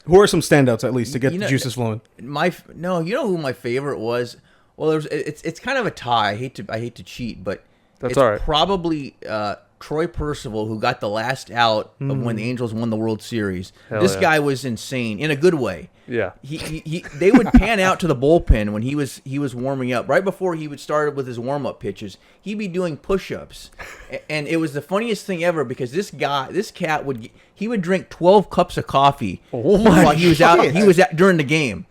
Who are some standouts at least to get You the know- juices flowing? You know who my favorite was? Well, it's kind of a tie. I hate to cheat, but That's it's all right. probably Troy Percival, who got the last out of when the Angels won the World Series. Hell This yeah. guy was insane in a good way. Yeah. They would pan out to the bullpen when he was warming up. Right before he would start with his warm up pitches, he'd be doing push-ups, and it was the funniest thing ever because this cat would drink 12 cups of coffee while he was out. He was during the game,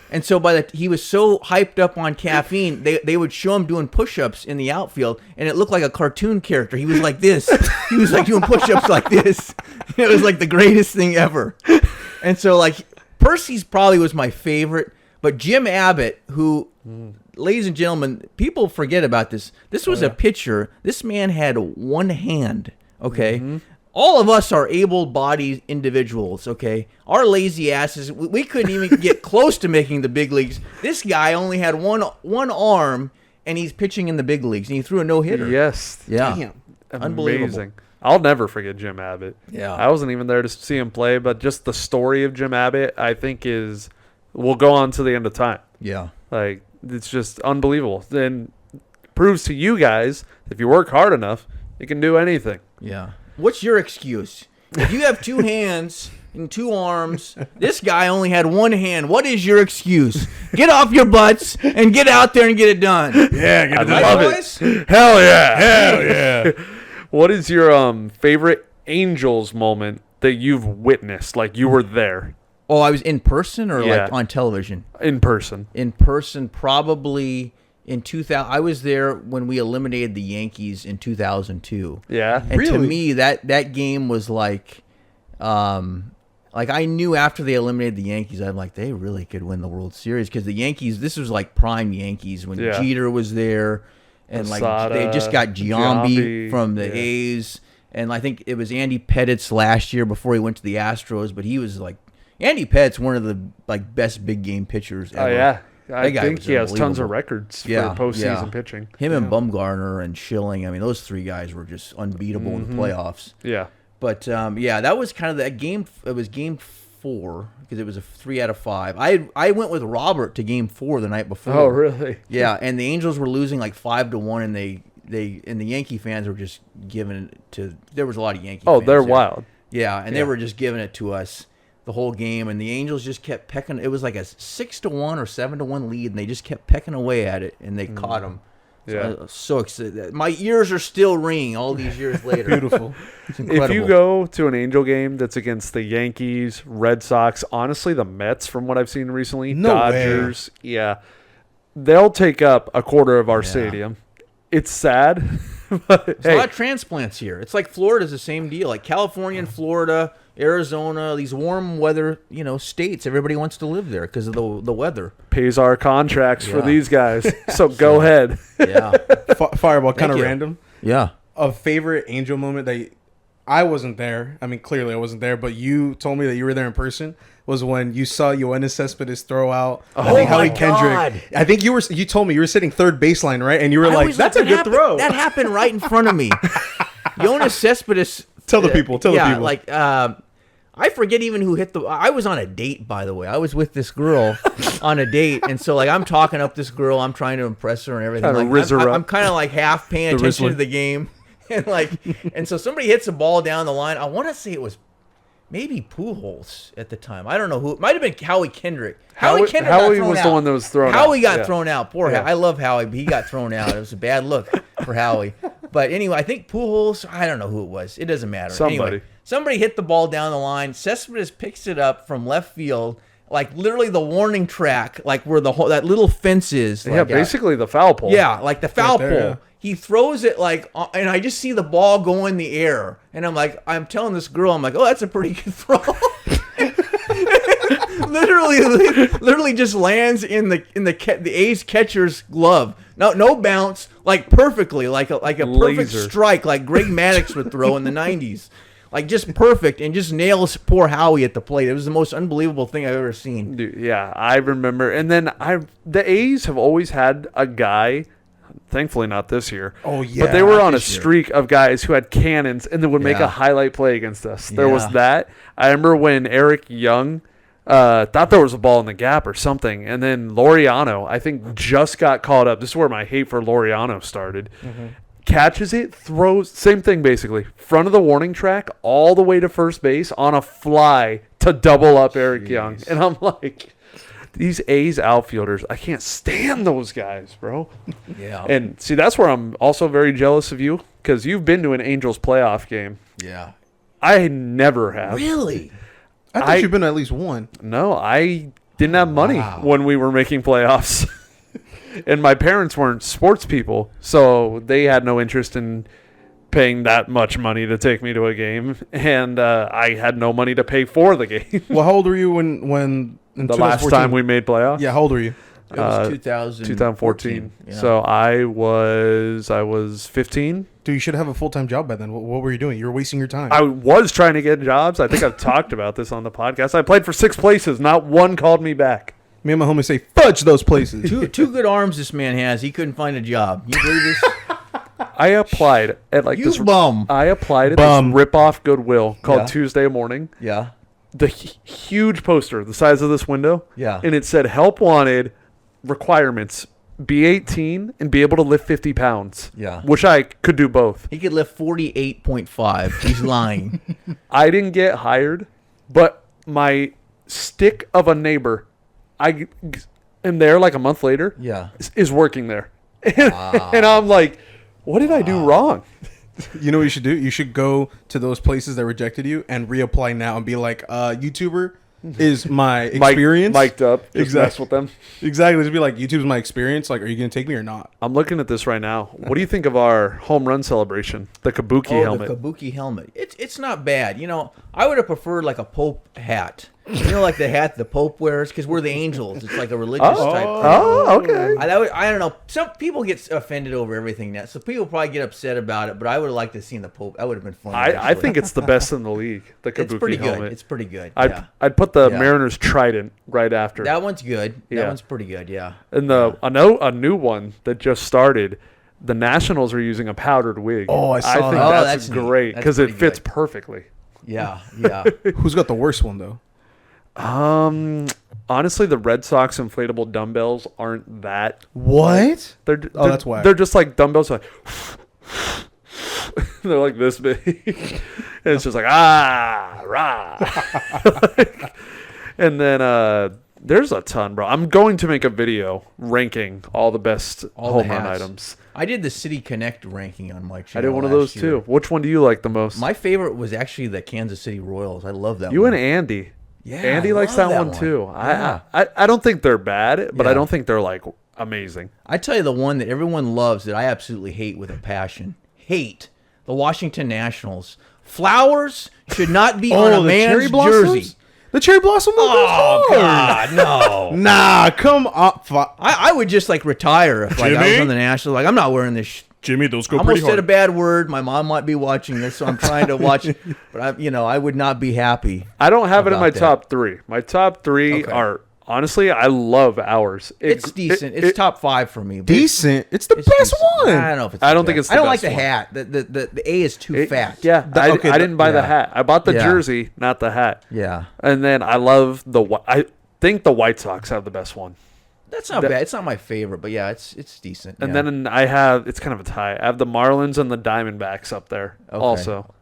and so he was so hyped up on caffeine, they would show him doing push-ups in the outfield, and it looked like a cartoon character. He was like this. He was like doing push-ups like this. It was like the greatest thing ever, and so like. Percy's probably was my favorite, but Jim Abbott, who, ladies and gentlemen, people forget about this. This was a pitcher. This man had one hand, okay? All of us are able-bodied individuals, okay? Our lazy asses, we couldn't even get close to making the big leagues. This guy only had one arm, and he's pitching in the big leagues, and he threw a no-hitter. Yes. Yeah. Damn. Unbelievable. Amazing. I'll never forget Jim Abbott. Yeah. I wasn't even there to see him play, but just the story of Jim Abbott, I think will go on to the end of time. Yeah. Like, it's just unbelievable. Then proves to you guys, if you work hard enough, you can do anything. Yeah. What's your excuse? If you have two hands and 2 arms. This guy only had 1 hand. What is your excuse? Get off your butts and get out there and get it done. Yeah, get I love it. Hell yeah. Hell yeah. What is your favorite Angels moment that you've witnessed? Like you were there Oh, I was in person or Yeah. like on television? in person. In person, probably in 2000. I was there when we eliminated the Yankees in 2002. Yeah. And to Really? me, that game was like I knew after they eliminated the Yankees, I'm like, they really could win the World Series because the Yankees. This was like prime Yankees when Yeah. Jeter was there, and like Posada, they just got Giambi Giambi, from the yeah. A's, and I think it was Andy Pettit's last year before he went to the Astros. But he was like, Andy Pettit's one of the like best big game pitchers ever. Oh yeah. I That guy think was he has tons of unbelievable. records Yeah, for postseason yeah. pitching. Him and Bumgarner and Schilling. I mean, those 3 guys were just unbeatable in the playoffs. Yeah. But yeah, that was kind of that game. It was game 4 because it was a 3 out of 5. I went with Robert to game 4 the night before. Oh really? Yeah, and the Angels were losing like 5-1, and the Yankee fans were just giving it to. There was a lot of Yankee. Oh, fans they're there. wild. Yeah, and they were just giving it to us the whole game, and the Angels just kept pecking. It was like a 6-1 or 7-1 lead, and they just kept pecking away at it, and they caught them. So Yeah. I was so excited. My ears are still ringing all these years later. Beautiful. It's incredible. If you go to an Angel game that's against the Yankees, Red Sox, honestly the Mets from what I've seen recently, No way. Dodgers, yeah. They'll take up a quarter of our Yeah. stadium. It's sad. But There's a lot of transplants here. It's like Florida's the same deal. Like California and Florida, Arizona, these warm weather, states. Everybody wants to live there because of the weather. pays our contracts for Yeah. these guys. So go ahead. Yeah, Fireball, kind of you. random. yeah. A favorite Angel moment that I wasn't there. I mean, clearly I wasn't there, but you told me that you were there in person. Was when you saw Yoenis Cespedes throw out I think Howie my Kendrick. God. I think you told me you were sitting third baseline, right? And you were I like, was "That's a that good happened- throw." That happened right in front of me. Jonas Cespedes. Tell the people, tell the yeah, people. like I forget even who hit the. I was on a date, by the way. I was with this girl on a date, and so like I'm talking up this girl. I'm trying to impress her and everything. Kinda Like, rizz her up. I'm kind of like half paying attention Rizzler. to the game, and so somebody hits a ball down the line. I want to say it was maybe Pujols at the time. I don't know who. It might have been Howie Kendrick. Howie Kendrick got was thrown the out. one that was thrown out. Howie got Yeah. thrown out. Poor Yeah. Howie. I love Howie, but he got thrown out. It was a bad look for Howie. But anyway, I think Pujols, I don't know who it was. It doesn't matter. Somebody. Anyway, somebody hit the ball down the line. Cespedes picks it up from left field, like literally the warning track, like where that little fence is. Yeah, like, basically the foul pole. yeah, like the foul there, pole. yeah. He throws it like, and I just see the ball go in the air, and I'm telling this girl, I'm like, oh, that's a pretty good throw. literally just lands in the A's catcher's glove. No bounce, like perfectly, like a perfect Laser. strike, like Greg Maddux would throw in the '90s, like just perfect, and just nails poor Howie at the plate. It was the most unbelievable thing I've ever seen. Dude, yeah, I remember. And then the A's have always had a guy, thankfully not this year. Oh, yeah, But they were not on a this year. streak of guys who had cannons and then would make Yeah. a highlight play against us. There was Yeah. that. I remember when Eric Young thought there was a ball in the gap or something, and then Laureano, I think, just got caught up. This is where my hate for Laureano started. Catches it, throws, same thing basically, front of the warning track all the way to first base on a fly to double up Eric Young. And I'm like, these A's outfielders, I can't stand those guys, bro. Yeah, And see, that's where I'm also very jealous of you, because you've been to an Angels playoff game. yeah. I never have. Really? I thought you've been to at least one. No, I didn't have money when we were making playoffs. And my parents weren't sports people, so they had no interest in paying that much money to take me to a game. And I had no money to pay for the game. Well, how old were you when in The last 2014? time we made playoffs? Yeah, how old were you? It was 2014. Yeah. So I was 15. Dude, you should have a full-time job by then. What were you doing? You were wasting your time. I was trying to get jobs. I think I've talked about this on the podcast. I played for 6 places. Not one called me back. Me and my homies say, fudge those places. Two good arms this man has. He couldn't find a job. You believe this? I applied at like You this. bum. I applied at Bum. this rip-off Goodwill called Yeah. Tuesday Morning. Yeah. The huge poster, the size of this window. Yeah. And it said, help wanted, requirements, be 18 and be able to lift 50 pounds. Yeah. Which I could do both. He could lift 48.5. He's lying. I didn't get hired, but my stick of a neighbor, I am there like a month later. Yeah. Is working there, and I'm like, what did I do wrong? You know what you should do? You should go to those places that rejected you and reapply now and be like, YouTuber is my experience. Mic'd up. Just Exactly. mess with them. Exactly. Just be like, YouTube's my experience. Like, are you going to take me or not? I'm looking at this right now. What do you think of our home run celebration? The Kabuki helmet. The Kabuki helmet. It's not bad. You know, I would have preferred like a Pope hat. You know, like the hat the Pope wears, because we're the angels. It's like a religious type thing. Oh, okay. I don't know. Some people get offended over everything now, so people probably get upset about it. But I would have liked to have seen the Pope. That would have been fun. I actually. think it's the best in the league. The Kabuki it's pretty helmet. good. It's pretty good. I'd Yeah. I'd put the Yeah. Mariners Trident right after. That one's good. That Yeah. one's pretty good. Yeah. And a new one that just started. The Nationals are using a powdered wig. Oh, I saw think that. Oh, that's that's neat. great That's because it pretty fits good. perfectly. Yeah. Yeah. Who's got the worst one, though? Honestly, the Red Sox inflatable dumbbells aren't that. What? They're that's whack. They're just like dumbbells. Like they're like this big, and it's just like rah. And then there's a ton, bro. I'm going to make a video ranking all the best All the home run hats. items. I did the City Connect ranking on my I channel. did one of last those year. too. Which one do you like the most? My favorite was actually the Kansas City Royals. I love that You one. and Andy. Yeah, Andy I likes love that that one too. Yeah. I don't think they're bad, but I Yeah. don't think they're like amazing. I tell you the one that everyone loves that I absolutely hate with a passion. Hate. The Washington Nationals. Flowers should not be on a man's jersey. The cherry blossom one goes Oh, hard. God, no. Nah, come on. I would just like retire if like I was Jimmy? on the Nationals. Like, I'm not wearing this. Jimmy, those go I almost said a bad word. My mom might be watching this, so I'm trying to watch. But I would not be happy. I don't have it in About my that. top three. My top three Okay. are honestly, I love ours. It's decent. It's top 5 for me. but Decent. It's the it's best decent. one. I don't know if it's. I the don't think best. it's the I don't like best the one. hat. The A is too fat. Yeah, okay, I didn't buy the yeah. hat. I bought the Yeah. jersey, not the hat. Yeah. And then I love I think the White Sox have the best one. That's not bad. It's not my favorite, but yeah, it's decent. And yeah. then I have it's kind of a tie. I have the Marlins and the Diamondbacks up there also.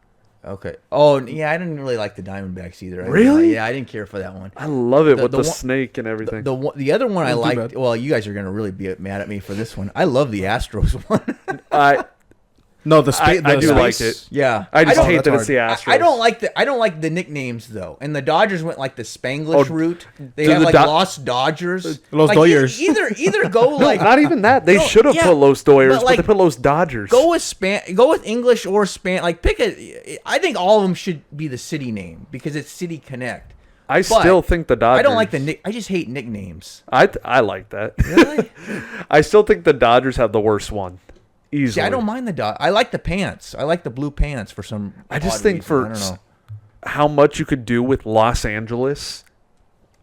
Okay. Oh, yeah, I didn't really like the Diamondbacks either. Really? Yeah, I didn't care for that one. I love it with the the one- snake and everything. The other one I Wasn't too liked. bad. Well, you guys are gonna really be mad at me for this one. I love the Astros one. I No, the I space. do like it. yeah, I just don't- hate that's that it's the Astros. I don't like the nicknames though. And the Dodgers went like the Spanglish Oh, route. They do have the like Do- Lost Dodgers. Los like, Dodgers. Either go No, like not even that. They No, should have yeah, put Los Doyers, but, but they like, put Los Dodgers. go with English or Like pick a. I think all of them should be the city name because it's City Connect. I But still think the Dodgers. I don't like the nick. I just hate nicknames. I like that. Really? I still think the Dodgers have the worst one. Easily. See, I don't mind the dot. I like the pants. I like the blue pants for some. I just odd think reason. for I don't know. how much you could do with Los Angeles,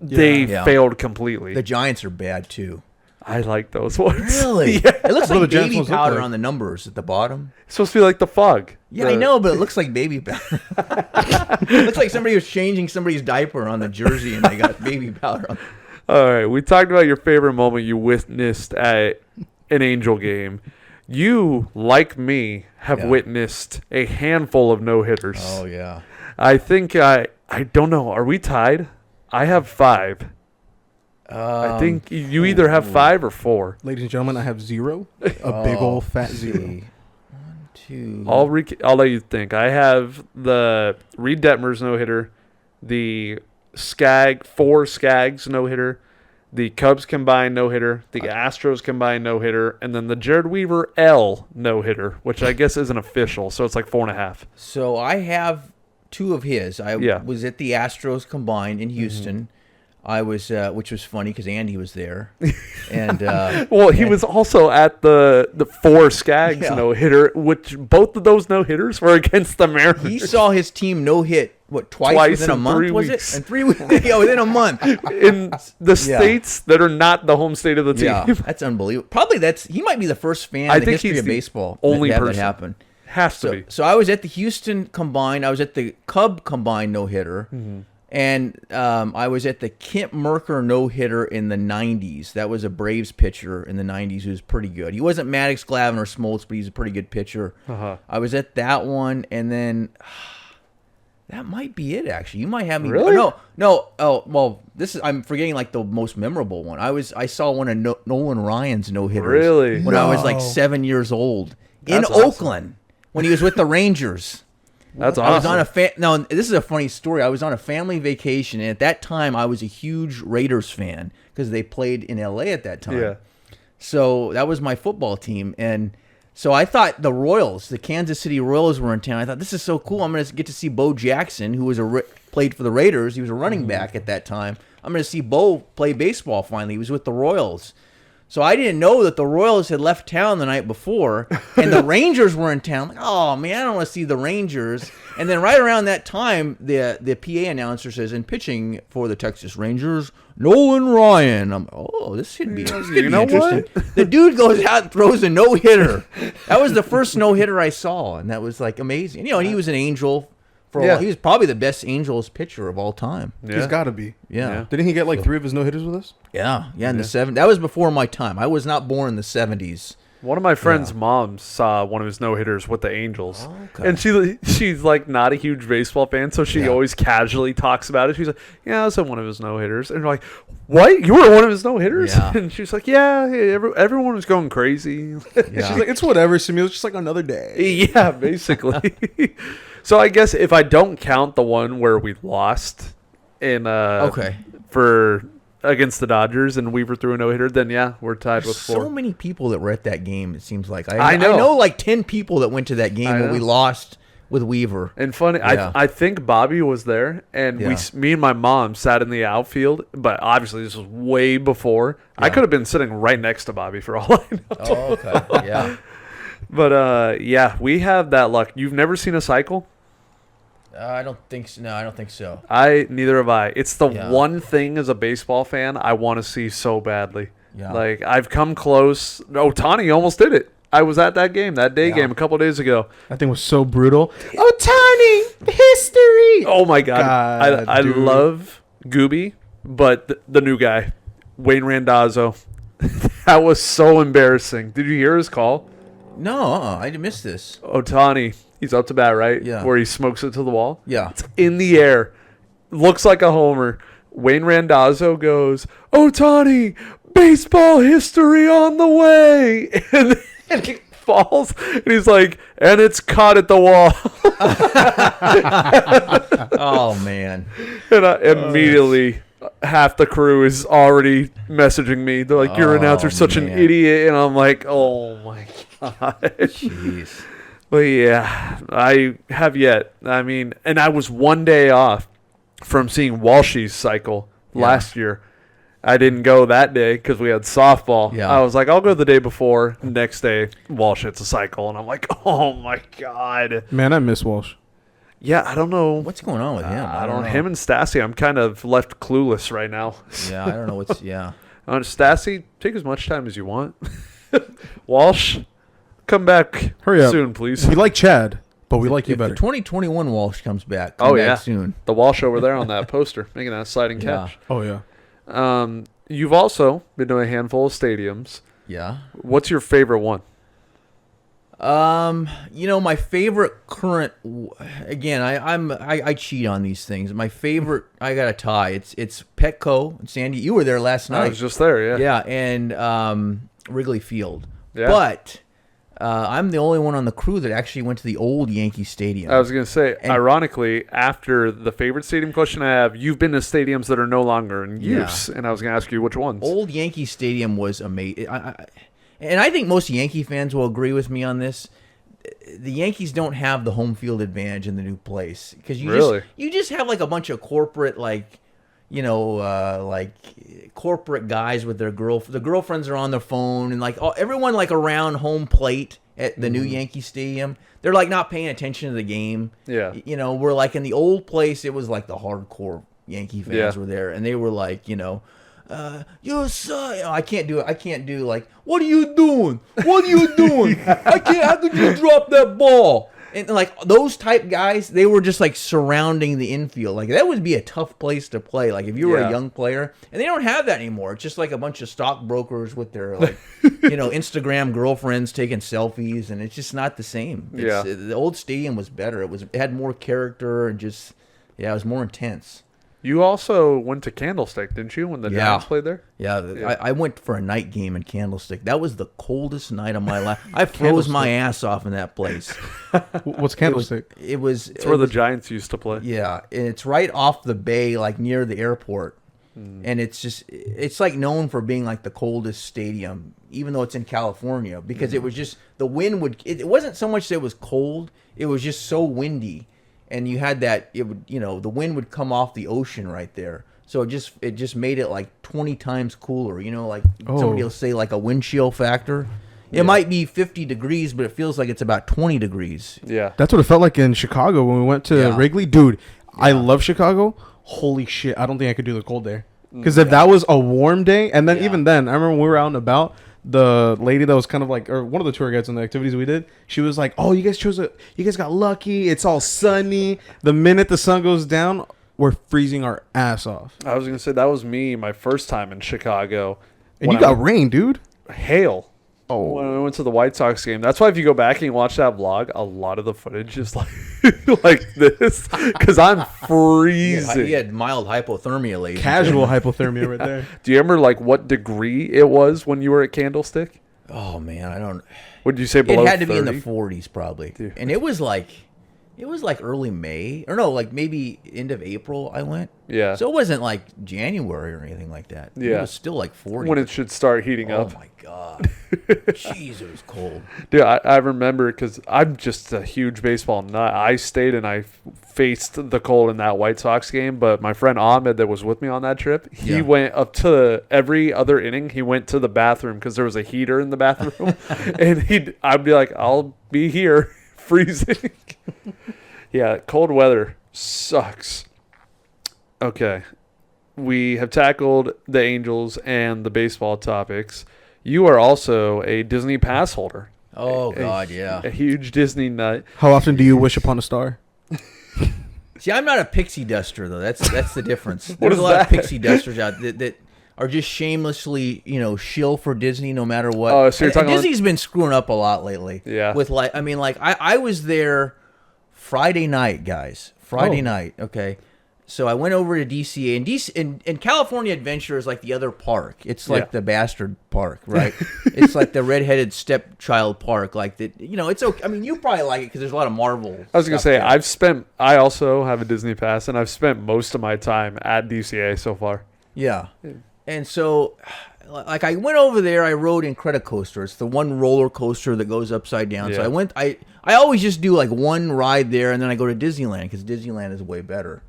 they Yeah. failed completely. The Giants are bad too. I like those ones. Really? Yeah. It looks What do like the Giants baby ones look powder like? on the numbers at the bottom. It's supposed to be like the fog. Yeah, I know, but it looks like baby powder. It looks like somebody was changing somebody's diaper on the jersey and they got baby powder on. All right, we talked about your favorite moment you witnessed at an Angel game. You, like me, have Yeah. witnessed a handful of no-hitters. Oh yeah. I think I don't know. Are we tied? I have 5. I think you either have 5 or 4. Ladies and gentlemen, I have 0. A big old fat 0. 1, 2. I'll let you think. I have the Reed Detmers no-hitter, the four Skaggs no-hitter, the Cubs combined no-hitter, the Astros combined no-hitter, and then the Jared Weaver L no-hitter, which I guess isn't official, so it's like 4.5. So I have 2 of his. I Yeah. was at the Astros combined in Houston. I was, which was funny because Andy was there, and Well, he was also at the four Skaggs Yeah. no-hitter, which both of those no-hitters were against the Mariners. he saw his team no hit. What, twice within a in month? 3 Was weeks. it? In 3 weeks? Yeah, within a month. in the states that are not the home state of the team. Yeah, that's unbelievable. Probably he might be the first fan I in the think history he's of the baseball only to have that person. happen. Has to So, be. so I was at the Houston combined. I was at the Cub combined no hitter, and I was at the Kent Mercker no hitter in the '90s. That was a Braves pitcher in the '90s who was pretty good. He wasn't Maddox, Glavine, or Smoltz, but he's a pretty good pitcher. Uh-huh. I was at that one, and then That might be it. Actually, you might have me. Really? No. Oh, well, I'm forgetting like the most memorable one. I saw one of Nolan Ryan's no hitters. Really? When I was like No. 7 years old in That's awesome. Oakland when he was with the Rangers. That's I was awesome. on a no. This is a funny story. I was on a family vacation, and at that time, I was a huge Raiders fan because they played in L.A. at that time. Yeah. So that was my football team, and so I thought the Royals, the Kansas City Royals, were in town. I thought this is so cool. I'm going to get to see Bo Jackson, who was played for the Raiders. He was a running back at that time. I'm going to see Bo play baseball finally. He was with the Royals. So I didn't know that the Royals had left town the night before, and the Rangers were in town. Like, oh man, I don't want to see the Rangers. And then right around that time, the PA announcer says, "In pitching for the Texas Rangers, Nolan Ryan." I'm, oh, this should be, You know interesting. The dude goes out and throws a no hitter. That was the first no hitter I saw, and that was like amazing. You know, and he was an Angel for a Yeah. while. He was probably the best Angels pitcher of all time. Yeah. He's got to be. Yeah. Didn't he get like 3 of his no hitters with us? Yeah, in the 70s. That was before my time. I was not born in the 70s. One of my friend's moms saw one of his no hitters with the Angels, Okay. and she's like not a huge baseball fan, so she Yeah. always casually talks about it. She's like, "Yeah, I was at one of his no hitters," and we're like, "What? You were one of his no hitters?" Yeah. And she's like, "Yeah, everyone was going crazy." Yeah. She's like, it's whatever, Samuel. It's just like another day. Yeah, basically. So I guess if I don't count the one where we lost in Okay. for against the Dodgers and Weaver threw a no hitter, then yeah, we're tied with 4. So many people that were at that game, it seems like. I know. I know like 10 people that went to that game I when we know. lost with Weaver. And funny, Yeah. I think Bobby was there, and Yeah. me and my mom sat in the outfield. But obviously, this was way before. I Yeah. could have been sitting right next to Bobby for all I know. Oh, okay. Yeah. But yeah, we have that luck. You've never seen a cycle? I don't think so. No, I don't think so. Neither have I. It's the Yeah. one thing as a baseball fan I want to see so badly. Yeah. Like I've come close. Otani almost did it. I was at that game, that day Yeah. game a couple days ago. That thing was so brutal. Otani, history. Oh my god, God, I dude. love Gooby, but the new guy, Wayne Randazzo, that was so embarrassing. Did you hear his call? No, I missed this. Otani, he's up to bat, right? Yeah. Where he smokes it to the wall. Yeah. It's in the air, looks like a homer. Wayne Randazzo goes, "Otani, baseball history on the way," and he falls, and he's like, "And it's caught at the wall." Oh, man. And I immediately, half the crew is already messaging me. They're like, "Your Oh, announcer's such an man. idiot," and I'm like, "Oh my god." Jeez. But yeah, I have yet. I mean, and I was one day off from seeing Walshy's cycle last year. I didn't go that day because we had softball. Yeah. I was like, I'll go the day before. Next day, Walsh hits a cycle, and I'm like, oh my god. Man, I miss Walsh. Yeah, I don't know. What's going on with him? I don't know. know. Him and Stassi, I'm kind of left clueless right now. Yeah, I don't know what's. Yeah. Stassi, take as much time as you want. Walsh, come back Hurry up. soon, please. We like Chad, but we like you If the better. 2021 Walsh comes back, Oh, come yeah. back soon. The Walsh over there on that poster, making that sliding Yeah. catch. Oh yeah. You've also been to a handful of stadiums. Yeah. What's your favorite one? You know, my favorite current. Again, I cheat on these things. My favorite, I got a tie. It's Petco, Sandy. You were there last night. I was just there, yeah. Yeah, and Wrigley Field. Yeah. But I'm the only one on the crew that actually went to the old Yankee Stadium. I was going to say, And- ironically, after the favorite stadium question I have, you've been to stadiums that are no longer in Yeah. use. And I was going to ask you which ones. Old Yankee Stadium was amazing. And I think most Yankee fans will agree with me on this. The Yankees don't have the home field advantage in the new place because Really? you just have like a bunch of corporate like corporate guys with their the girlfriends are on their phone and like everyone like around home plate at the new Yankee Stadium. They're like not paying attention to the game. Yeah. You know, we're like in the old place. It was like the hardcore Yankee fans Yeah. were there, and they were like, you son. I can't do it. I can't do like, what are you doing? What are you doing? I can't. How could you drop that ball? And like those type guys, they were just like surrounding the infield. Like that would be a tough place to play. Like if you were a young player, and they don't have that anymore. It's just like a bunch of stockbrokers with their like, Instagram girlfriends taking selfies, and it's just not the same. The old stadium was better. It had more character and just it was more intense. You also went to Candlestick, didn't you, when the Giants played there? Yeah, I went for a night game in Candlestick. That was the coldest night of my life. I froze my ass off in that place. What's Candlestick? It's where the Giants used to play. Yeah, and it's right off the bay, like near the airport. And it's like known for being like the coldest stadium, even though it's in California, because it was just the wind it wasn't so much that it was cold, it was just so windy. And you had that, it would, the wind would come off the ocean right there. So it just made it like 20 times cooler. Like somebody will say like a wind chill factor. It might be 50 degrees, but it feels like it's about 20 degrees. Yeah. That's what it felt like in Chicago when we went to Wrigley. Dude, I love Chicago. Holy shit. I don't think I could do the cold there. Because if that was a warm day, and then even then, I remember when we were out and about, the lady that was kind of like, or one of the tour guides on the activities we did, she was like, "Oh, you guys got lucky. It's all sunny. The minute the sun goes down, we're freezing our ass off." I was gonna say that was me my first time in Chicago, and you got rain, dude. Hail. Oh, when I went to the White Sox game. That's why if you go back and you watch that vlog, a lot of the footage is like like this because I'm freezing. You had mild hypothermia, ladies. Casual hypothermia right there. Do you remember like what degree it was when you were at Candlestick? Oh man, I don't. Would you say below? It had to 30? be in the 40s probably, and it was like early May, or no, like maybe end of April. I went. Yeah. So it wasn't like January or anything like that. Yeah. It was still like 40. When it should start heating up. Oh my god. Jeez, it was cold. Dude, I remember because I'm just a huge baseball nut. I stayed and I faced the cold in that White Sox game, but my friend Ahmed that was with me on that trip, he went up to every other inning. He went to the bathroom because there was a heater in the bathroom, and I'd be like, I'll be here freezing. Yeah, cold weather sucks. Okay, we have tackled the Angels and the baseball topics. You are also a Disney pass holder. Oh God, yeah. A huge Disney nut. How often do you wish upon a star? See, I'm not a pixie duster though. That's the difference. What There's is a lot that? of pixie dusters out that are just shamelessly, shill for Disney no matter what. Oh, so you're talking Disney's been screwing up a lot lately. Yeah. With I was there Friday night, guys. Friday night, okay. So I went over to DCA, and California Adventure is like the other park. It's like the bastard park, right? It's like the redheaded stepchild park. Like that, it's okay. I mean, you probably like it because there's a lot of Marvel. I was gonna say there. I also have a Disney pass, and I've spent most of my time at DCA so far. Yeah. And so, like, I went over there. I rode Incredicoaster. It's the one roller coaster that goes upside down. So Yeah. I always just do like one ride there, and then I go to Disneyland because Disneyland is way better.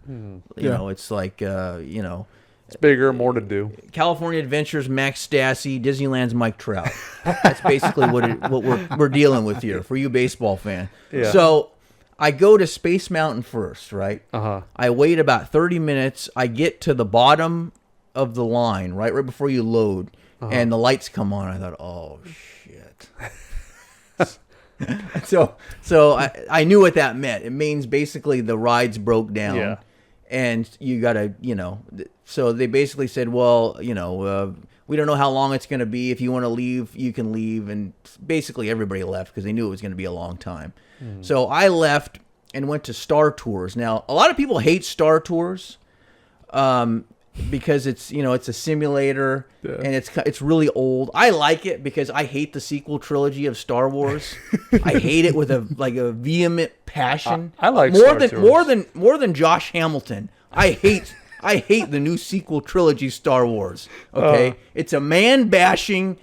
It's like It's bigger, more to do. California Adventures, Max Stassi, Disneyland's Mike Trout. That's basically what we're dealing with here for you baseball fan. Yeah. So I go to Space Mountain first, right? Uh-huh. I wait about 30 minutes. I get to the bottom of the line, right before you load, and the lights come on. I thought, oh shit. So I knew what that meant. It means basically the rides broke down. Yeah. And you got to, so they basically said, well, we don't know how long it's going to be. If you want to leave, you can leave. And basically everybody left because they knew it was going to be a long time. So I left and went to Star Tours. Now, a lot of people hate Star Tours because it's, it's a simulator and it's really old. I like it because I hate the sequel trilogy of Star Wars. I hate it with a vehement passion. I like more Star than Tours. more than Josh Hamilton. I hate the new sequel trilogy Star Wars. Okay, it's a man bashing.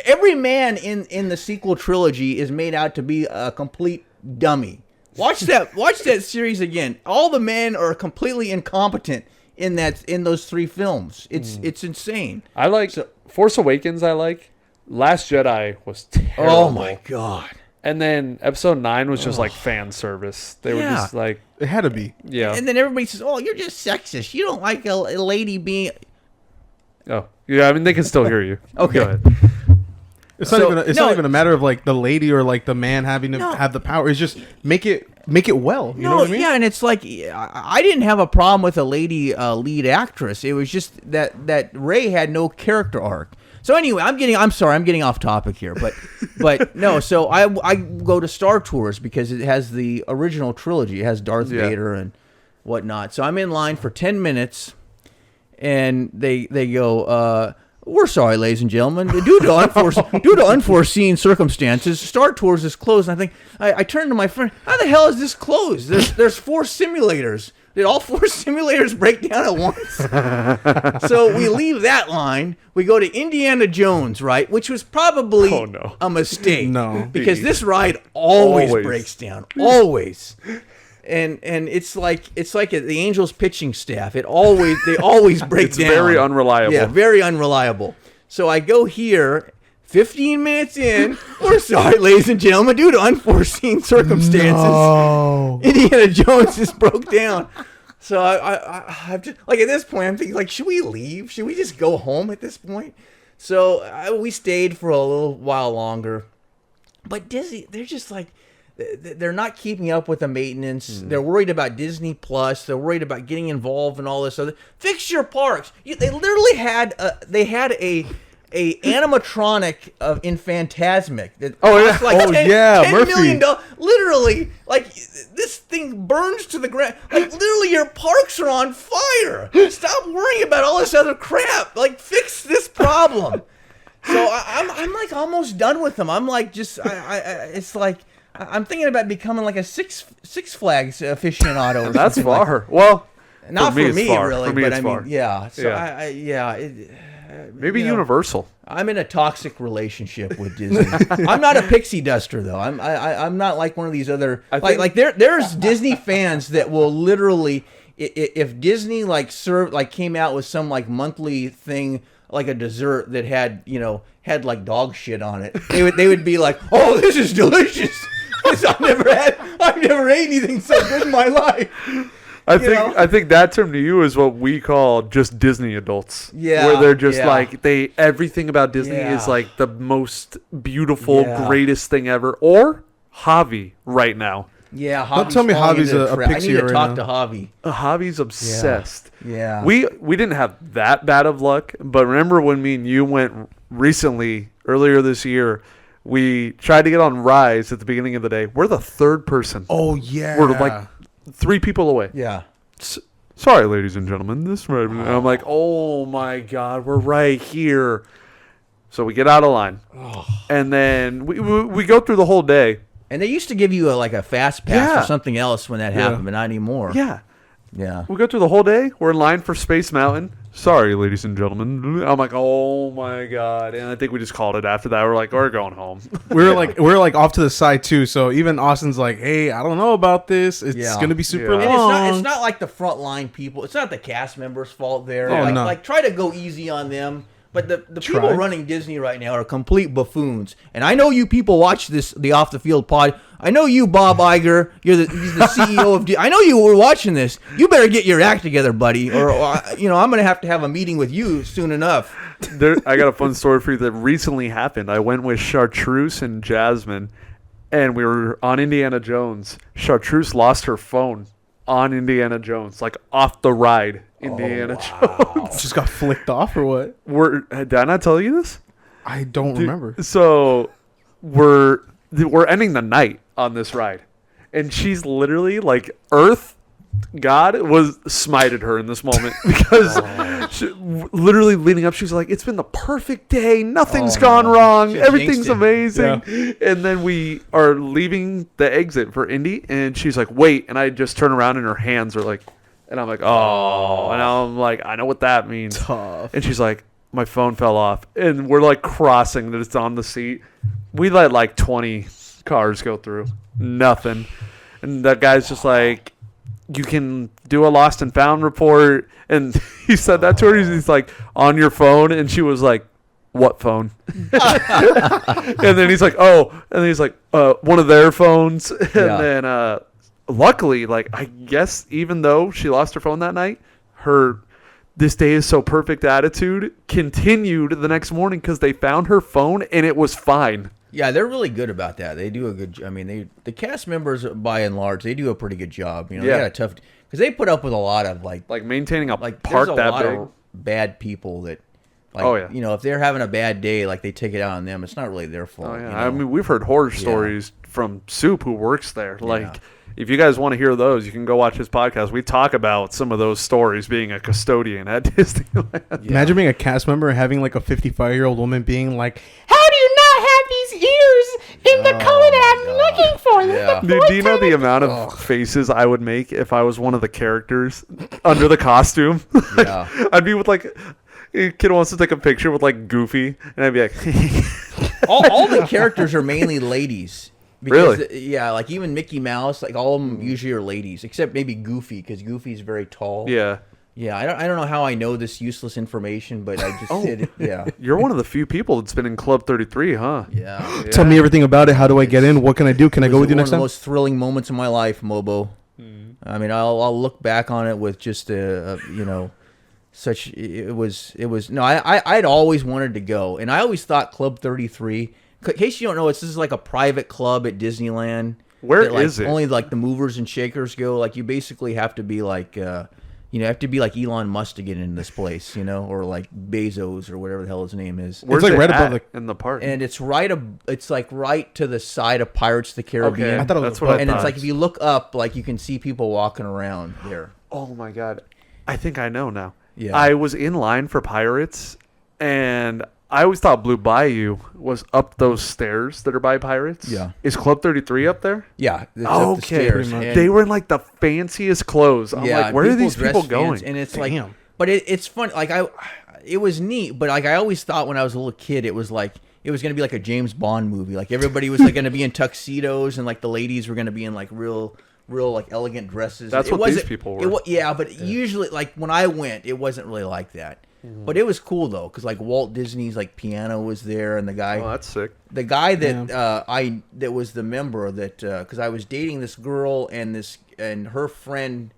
Every man in the sequel trilogy is made out to be a complete dummy. Watch that series again. All the men are completely incompetent in those three films. It's insane. I like Force Awakens. I like Last Jedi was terrible. Oh my god. And then Episode 9 was just like fan service. They were just like, It had to be. yeah. And then everybody says, "Oh, you're just sexist. You don't like a lady being." Oh, yeah. I mean, they can still hear you. Okay. Go ahead. It's So- not even. It's no, not even a matter of like the lady or like the man having to No. have the power. It's just make it well. You know what I mean? Yeah, and it's like I didn't have a problem with a lady lead actress. It was just that Ray had no character arc. So anyway, I'm sorry, I'm getting off topic here, but no. So I go to Star Tours because it has the original trilogy. It has Darth Yeah. Vader and whatnot. So I'm in line for 10 minutes, and they go. We're sorry, ladies and gentlemen. Due to unforeseen circumstances, Star Tours is closed. And I turn to my friend. How the hell is this closed? There's 4 simulators. Did all 4 simulators break down at once? So we leave that line. We go to Indiana Jones, right? Which was probably Oh, no. a mistake. No. Because this ride always Always. breaks down. Always. And it's like the Angels pitching staff. They always break It's down. very unreliable. Yeah, very unreliable. So I go here, 15 minutes in. We're sorry, ladies and gentlemen, due to unforeseen circumstances, Oh. Indiana Jones just broke down. So I'm just like at this point, I'm thinking like, should we leave? Should we just go home at this point? So we stayed for a little while longer, but Disney, they're just like. They're not keeping up with the maintenance. They're worried about Disney Plus. They're worried about getting involved in all this other. Fix your parks. They literally had a animatronic in Phantasmic that Oh, cost yeah. like Oh, $10 yeah, $10 Murphy. million. Literally, like this thing burns to the ground. Like literally, your parks are on fire. Stop worrying about all this other crap. Like fix this problem. So I'm like almost done with them. I'm like just it's like. I'm thinking about becoming like a Six Flags aficionado. Or That's something like- far. Well, not for it's me, far. really, For me, but it's I mean, far. yeah. So Yeah. Maybe you know, Universal. I'm in a toxic relationship with Disney. I'm not a pixie duster though. I'm not like one of these other there's Disney fans that will literally if Disney came out with some like monthly thing like a dessert that had like dog shit on it, they would be like, oh, this is delicious. I've never ate anything so good in my life. I think that term to you is what we call just Disney adults. Yeah, Where they're just yeah. like everything about Disney Yeah. is like the most beautiful, Yeah. greatest thing ever. Or Javi right now. Yeah, Don't Javi's tell me falling Javi's into the a trap. I pixie need to right talk now. to Javi. Javi's obsessed. Yeah. We didn't have that bad of luck, but remember when me and you went recently, earlier this year, we tried to get on Rise at the beginning of the day. We're the 3rd person. Oh yeah. We're like 3 people away. Yeah. Sorry, ladies and gentlemen. And I'm like, oh my God, we're right here. So we get out of line. And then we go through the whole day. And they used to give you a fast pass Yeah. for something else when that happened, but not anymore. Yeah. Yeah. We go through the whole day. We're in line for Space Mountain. Sorry, ladies and gentlemen. I'm like, oh my God. And I think we just called it after that. We're like, we're going home. we're like off to the side too. So even Austin's like, hey, I don't know about this. It's Yeah. gonna be super Yeah. And long. it's not like the frontline people. It's not the cast members' fault there. Oh, no. Like try to go easy on them. But the Try. people running Disney right now are complete buffoons. And I know you people watch the Off the Field pod. I know you, Bob Iger. You're the CEO of. I know you were watching this. You better get your act together, buddy, or I'm going to have a meeting with you soon enough. I got a fun story for you that recently happened. I went with Chartreuse and Jasmine, and we were on Indiana Jones. Chartreuse lost her phone on Indiana Jones, like off the ride. Indiana Jones. Just got flicked off or what? Did I not tell you this? I don't remember. So we're ending the night on this ride, and she's literally like Earth. God was smited her in this moment because literally leading up, she was like, "It's been the perfect day. Nothing's gone wrong. She Everything's jinxed it. amazing." And then we are leaving the exit for Indy, and she's like, "Wait!" And I just turn around, and her hands are like, and I'm like, "Oh!" And I'm like, "I know what that means." Tough. And she's like, "My phone fell off," and we're like crossing that it's on the seat. We let like 20 cars go through, nothing, and that guy's just like, "You can do a lost and found report," and he said that to her. He's like, "On your phone," and she was like, "What phone?" And then he's like, "Oh," and then he's like, "One of their phones," and Yeah. then luckily, like I guess even though she lost her phone that night, her this day is so perfect attitude continued the next morning because they found her phone and it was fine. Yeah, they're really good about that. They do a good. I mean, the cast members by and large, they do a pretty good job. You know, Yeah. they got a tough because they put up with a lot of Like maintaining a like park there's a that lot big. of bad people that. Like, Oh, yeah. You know, if they're having a bad day, like they take it out on them. It's not really their fault. Oh, yeah. you I know? mean, we've heard horror stories from Soup, who works there. Like, Yeah. if you guys want to hear those, you can go watch his podcast. We talk about some of those stories being a custodian at Disneyland. Imagine being a cast member and having like a 55-year-old woman being like, "How do you not have these ears in the color that I'm looking for?" This is Yeah. the Dude, fourth do you know time the amount of faces I would make if I was one of the characters under the costume? Yeah. I'd be with like a kid wants to take a picture with like Goofy, and I'd be like, all the characters are mainly ladies. Because, Really? Yeah, like even Mickey Mouse, like all of them usually are ladies, except maybe Goofy, because Goofy's very tall. yeah. Yeah, I don't know how I know this useless information, but I just did it. Yeah. You're one of the few people that's been in Club 33, huh? Yeah. Tell me everything about it. How do I get in? What can I do? Can I go with you One next of the time? most thrilling moments of my life, Mobo. I mean, I'll look back on it with just such it was no, I'd always wanted to go, and I always thought Club 33. In case you don't know, this is like a private club at Disneyland. Where that, like, is it? Only like the movers and shakers go. Like you basically have to be like have to be like Elon Musk to get into this place, or like Bezos or whatever the hell his name is. Where's like it right at above in the park? And it's it's like right to the side of Pirates of the Caribbean. Okay, I thought it was that's what I above. And thought. it's like if you look up, like you can see people walking around there. Oh my god. I think I know now. Yeah. I was in line for Pirates, and I always thought Blue Bayou was up those stairs that are by Pirates. Yeah. Is Club 33 up there? Yeah, it's up the Okay. stairs. And- They were in like the fanciest clothes. I'm yeah, like, where are these dress people going? fancy, and it's Damn. like, but it's fun. Like it was neat. But like I always thought when I was a little kid, it was gonna be like a James Bond movie. Like everybody was like gonna be in tuxedos, and like the ladies were gonna be in like real like elegant dresses. That's It what these wasn't- people it were. yeah, but usually like when I went, it wasn't really like that. Mm-hmm. But it was cool though, because like Walt Disney's like piano was there, and the guy. Oh, that's sick. The guy that that was the member that because I was dating this girl and her friend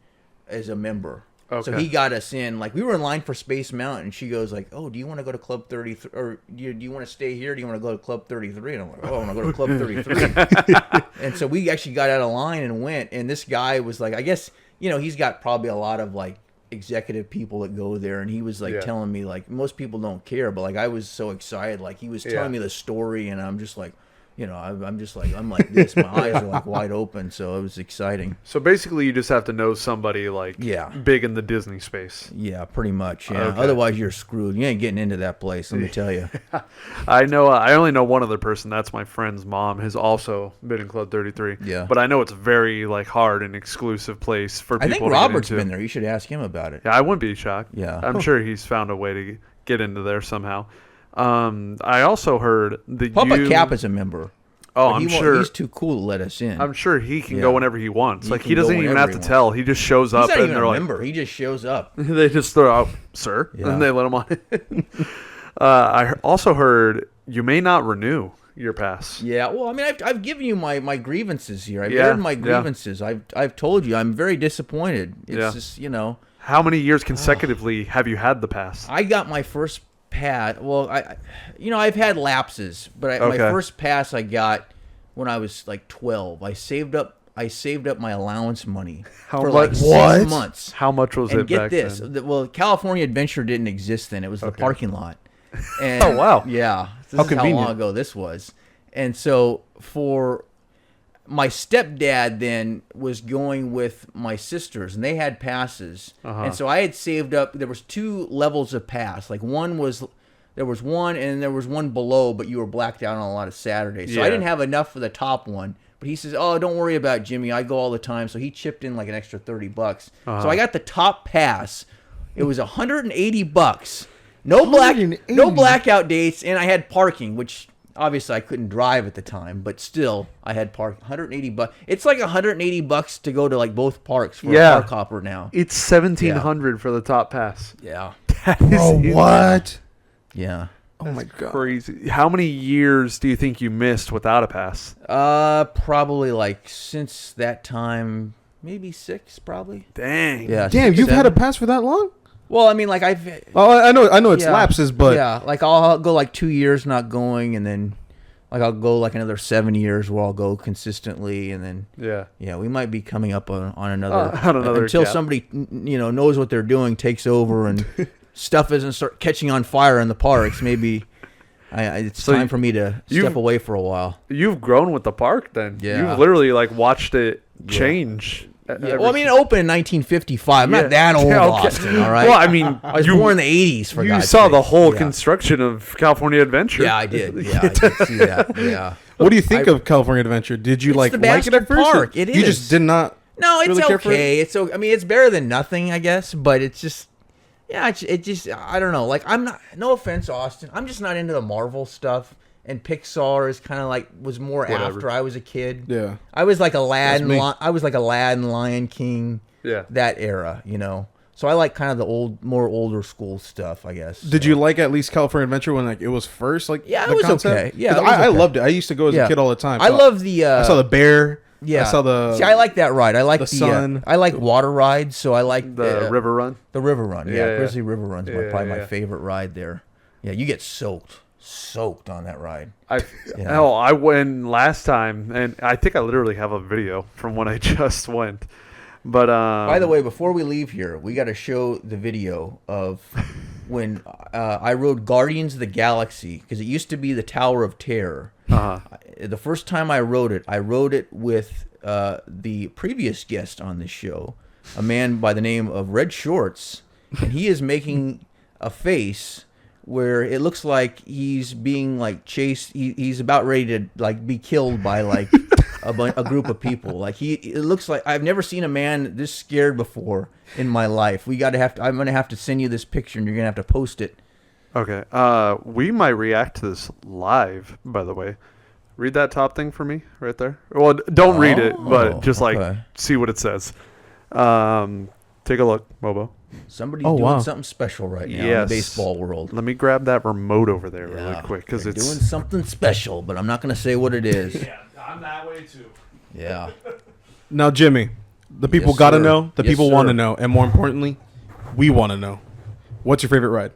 is a member. So Okay. he got us in. Like we were in line for Space Mountain. She goes like, "Oh, do you want to go to Club 33, or do you want to stay here? Do you want to go to Club 33?" And I'm like, "Oh, I want to go to Club 33." And so we actually got out of line and went. And this guy was like, I guess he's got probably a lot of like executive people that go there, and he was like Yeah. telling me like most people don't care, but like I was so excited. Like he was telling Yeah. me the story, and I'm just like. I'm like this. My eyes are like wide open, so it was exciting. So basically, you just have to know somebody like Yeah. big in the Disney space. Yeah, pretty much. Yeah. Okay. Otherwise, you're screwed. You ain't getting into that place. Let me tell you. I know. I only know one other person. That's my friend's mom. Has also been in Club 33. Yeah. But I know it's very like hard and exclusive place for I people. think to Robert's get into. been there. You should ask him about it. Yeah, I wouldn't be shocked. Yeah. I'm sure he's found a way to get into there somehow. I also heard that Papa Cap is a member. Oh, but I'm he won't- sure. He's too cool to let us in. I'm sure he can Yeah. go whenever he wants. He Like can he doesn't go even whenever have he to wants. tell. He just shows He's up not and even they're a like, member. He just shows up. they just throw out, sir, Yeah. and they let him on. I also heard you may not renew your pass. Yeah, well, I mean, I've given you my grievances here. I've Yeah, aired my yeah. grievances. I've told you I'm very disappointed. It's Yeah. just How many years consecutively have you had the pass? I got my first pass. Well, I've had lapses, but my Okay. first pass I got when I was like 12. I saved up my allowance money How for like much? 6 months. How much was And it get back this, then? well, California Adventure didn't exist then. It was the parking lot. And, Oh, wow. Yeah, this How is how convenient. long ago this was. And so for my stepdad then was going with my sisters, and they had passes. And so I had saved up. There was 2 levels of pass. Like there was one, and there was one below, but you were blacked out on a lot of Saturdays. So I Yeah. didn't have enough for the top one. But he says, "Oh, don't worry about Jimmy. I go all the time." So he chipped in like an extra $30. So I got the top pass. It was $180. No blackout dates, and I had parking, which obviously I couldn't drive at the time, but still I had park. $180. It's like $180 to go to like both parks for Yeah. a park hopper now. It's 1,700 for the top pass. Yeah, That is Oh, what? yeah. Oh my god. crazy. How many years do you think you missed without a pass? Probably like since that time, maybe 6, probably. Dang. Yeah. Damn, 6, you've had a 7. pass for that long? Well, I mean, like Well, I know it's yeah, lapses, but yeah, like I'll go like 2 years not going, and then like I'll go like another 7 years where I'll go consistently, and then Yeah. we might be coming up on another On another until gap. somebody knows what they're doing, takes over, and stuff isn't start catching on fire in the parks. Maybe it's So time for me to you've- step away for a while. You've grown with the park then. Yeah. You've literally like watched it change. Yeah, well, I mean, it opened in 1955. I'm not that old, Yeah, okay. Austin. All right. Well, I mean, I was you, born in the 80s. For you God's saw the sake. whole Yeah. construction of California Adventure. Yeah, I did. Yeah, I did see that. Yeah. what do you think of California Adventure? Did you It's like the it at bastard first? or park. It You is. just did not. No, it's really care for it? okay. It's okay. I mean, it's better than nothing, I guess. But it's just, yeah, it just, I don't know. Like, I'm not. No offense, Austin. I'm just not into the Marvel stuff. And Pixar is kind of like was more Whatever. after I was a kid. Yeah. I was like Aladdin. me. I was like Aladdin, Lion King. Yeah. That era, So I like kind of the more older school stuff, I guess. Did you like at least California Adventure when like it was first? Like Yeah, it the was concept? okay. Yeah, 'Cause it was I okay. loved it. I used to go as a kid all the time. I So love the. I saw the bear. Yeah, I saw the. See, I like that ride. I like the the. sun. I like water rides, so I like The River Run. The River Run, Yeah, yeah, yeah. Grizzly River Run's probably my yeah. favorite ride there. Yeah, you get soaked on that ride. Hell, I went last time, and I think I literally have a video from when I just went. But By the way, before we leave here, we got to show the video of when I rode Guardians of the Galaxy, because it used to be the Tower of Terror. The first time I rode it with the previous guest on this show, a man by the name of Red Shorts, and he is making a face where it looks like he's being like chased. He's about ready to like be killed by like a group of people. Like it looks like I've never seen a man this scared before in my life. I'm gonna have to send you this picture, and you're gonna have to post it. Okay. We might react to this live, by the way. Read that top thing for me right there. Well, don't read it, but just like okay. see what it says. Take a look, Mobo. Somebody's Oh, doing wow. something special right now in Yes. the baseball world. Let me grab that remote over there really Yeah, quick because they're it's doing something special, but I'm not gonna say what it is. Yeah, I'm that way too. Yeah. Now, Jimmy, the people Yes, got to sir. know. The Yes, people want sir. to know, and more importantly, we want to know. What's your favorite ride?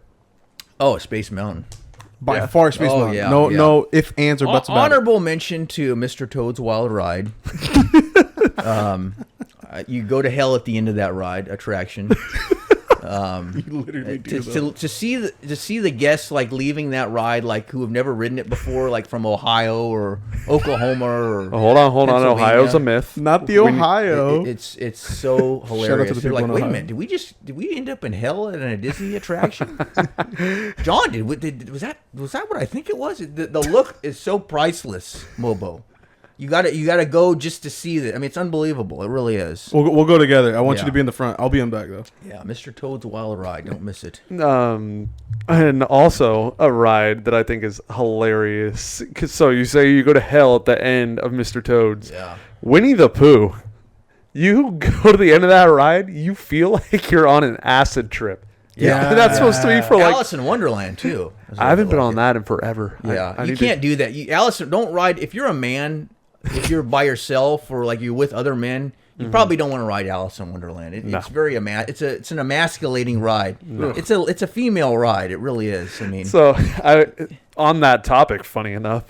Oh, Space Mountain. By Yeah. far, Space Oh, Mountain. yeah, no, yeah. no if, ands, or buts about it. Honorable mention to Mr. Toad's Wild Ride. You go to hell at the end of that ride attraction. You literally do though. To see the guests like leaving that ride, like who have never ridden it before, like from Ohio or Oklahoma or Hold on. Pennsylvania. Ohio's a myth. Not the Ohio. It's so hilarious. the They're people like, in wait a Ohio. minute, did we end up in hell at a Disney attraction? John, was that what I think it was? The look is so priceless, Mobo. You gotta go just to see that. I mean, it's unbelievable. It really is. We'll go together. I want you Yeah. to be in the front. I'll be in back though. Yeah, Mr. Toad's Wild Ride. Don't miss it. And also a ride that I think is hilarious. 'Cause so you say you go to hell at the end of Mr. Toad's. Yeah. Winnie the Pooh. You go to the end of that ride, you feel like you're on an acid trip. Yeah. And that's supposed to be for like. Alice in Wonderland too. I haven't been on that in forever. Yeah, I you need to- can't do that. Alice, don't ride. If you're a man, if you're by yourself or like you're with other men, you probably don't want to ride Alice in Wonderland. It's very it's an emasculating ride. It's a female ride. It really is. I mean, So, on that topic, funny enough,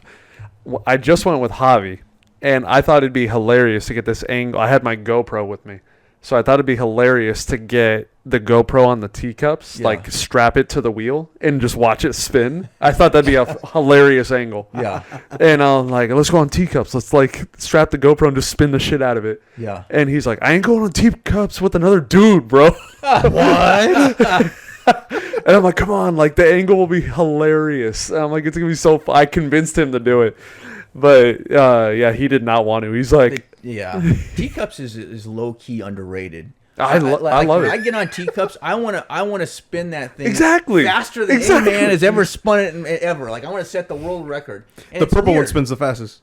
I just went with Javi, and I thought it'd be hilarious to get this angle. I had my GoPro with me, so I thought it'd be hilarious to get the GoPro on the teacups, Yeah. like strap it to the wheel and just watch it spin. I thought that'd be a hilarious angle. yeah, And I'm like, let's go on teacups. Let's like strap the GoPro and just spin the shit out of it. yeah. And he's like, I ain't going on teacups with another dude, bro. What? And I'm like, come on, like the angle will be hilarious. And I'm like, it's gonna be so fun. I convinced him to do it, but yeah, he did not want to. He's like, Yeah, teacups is low key underrated. I love when it. I get on teacups. I wanna spin that thing Exactly. faster than Exactly. any man has ever spun it ever. Like I want to set the world record. And The it's purple one weird. spins the fastest.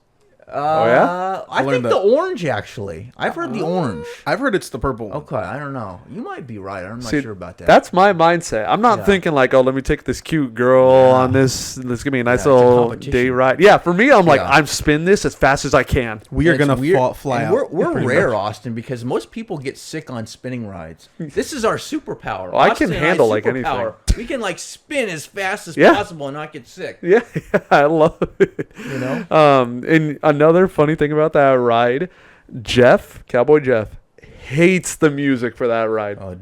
yeah? I think learned the that. orange, actually. I've heard the orange. I've heard it's the purple. Okay, I don't know. You might be right. I'm not See, sure about that. That's my mindset. I'm not Yeah. thinking like, oh, let me take this cute girl on this. Let's give me a nice it's a little competition. day ride. Yeah, for me, I'm like, Yeah. I'm spin this as fast as I can. We are And it's gonna weird. fly And out. We're pretty rare, much. Austin, because most people get sick on spinning rides. This is our superpower. Oh, I Austin can and handle, like, superpower. We can like spin as fast as Yeah. possible and not get sick. Yeah, I love it. You know? And another funny thing about that ride, Cowboy Jeff, hates the music for that ride. Oh,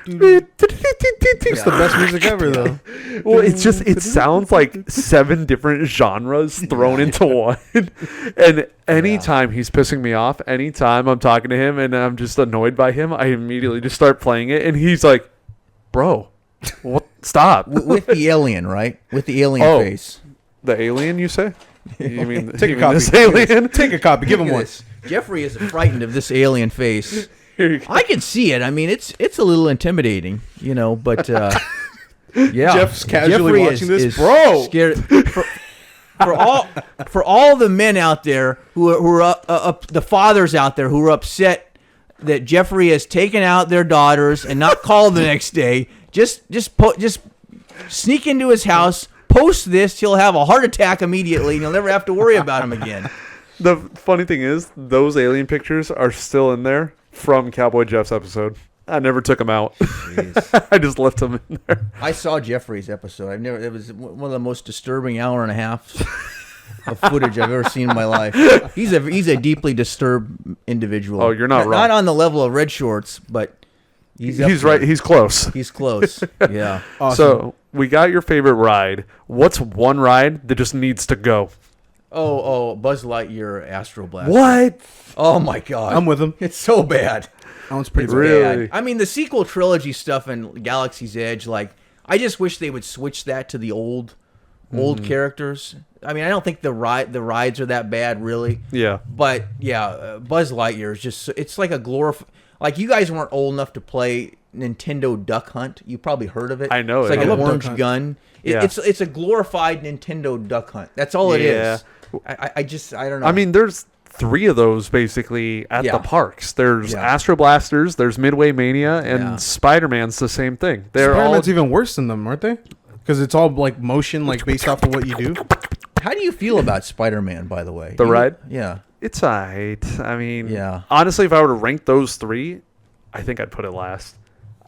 It's the best music ever, though. Well, it sounds like 7 different genres thrown into one. And anytime he's pissing me off, anytime I'm talking to him and I'm just annoyed by him, I immediately just start playing it. And he's like, bro, what? Stop. with the alien, right? With the alien Oh. face. The alien, you say? You mean, Take you a mean copy. this alien? Take a copy. Give him Look at one. this. Jeffrey is frightened of this alien face. Here you go. I can see it. I mean, it's a little intimidating, you know, but yeah. Jeff's casually Jeffrey watching this. is Bro. Scared for all the men out there who are the fathers out there who are upset that Jeffrey has taken out their daughters and not called the next day. Just sneak into his house, post this. He'll have a heart attack immediately, and you'll never have to worry about him again. The funny thing is, those alien pictures are still in there from Cowboy Jeff's episode. I never took them out. I just left them in there. I saw Jeffrey's episode. It was one of the most disturbing hour and a half of footage I've ever seen in my life. He's a deeply disturbed individual. Oh, you're not wrong. Not on the level of Red Shorts, but he's up He's there. right. He's close. He's close. Yeah. Awesome. So we got your favorite ride. What's one ride that just needs to go? Oh, Buzz Lightyear Astro Blast. What? Oh my God. I'm with him. It's so bad. That one's pretty It's bad. Really? bad. I mean, the sequel trilogy stuff and Galaxy's Edge, like, I just wish they would switch that to the old characters. I mean, I don't think the rides are that bad, really. Yeah. But yeah, Buzz Lightyear is just—it's like a like you guys weren't old enough to play Nintendo Duck Hunt. You probably heard of it. I know It's it. like I an love Duck orange Hunt. gun. Yeah. It's a glorified Nintendo Duck Hunt. That's all it Yeah. is. I don't know. I mean, there's 3 of those basically at Yeah. the parks. There's Yeah. Astro Blasters, there's Midway Mania, and Yeah. Spider-Man's the same thing. They're all Spider-Man's even worse than them, aren't they? Because it's all like motion, like based off of what you do. how do you feel about Spider-Man? By the way, The ride? Yeah. It's alright. I mean, Yeah. honestly, if I were to rank those 3, I think I'd put it last.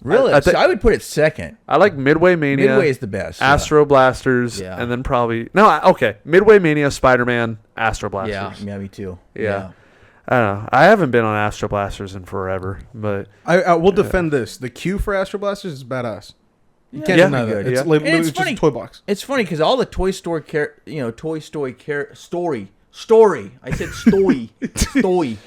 Really? I So thi- I would put it second. I like Midway Mania. Midway is the best. yeah. Astro Blasters, Yeah. and then probably okay. Midway Mania, Spider-Man, Astro Blasters. Yeah, me too. Yeah. I don't know. I haven't been on Astro Blasters in forever, but I will defend this. The queue for Astro Blasters is badass. You can't Yeah. deny that. Good. It's Yeah. like And literally it's just funny- a toy box. It's funny because all the Toy Story story. I said story, story.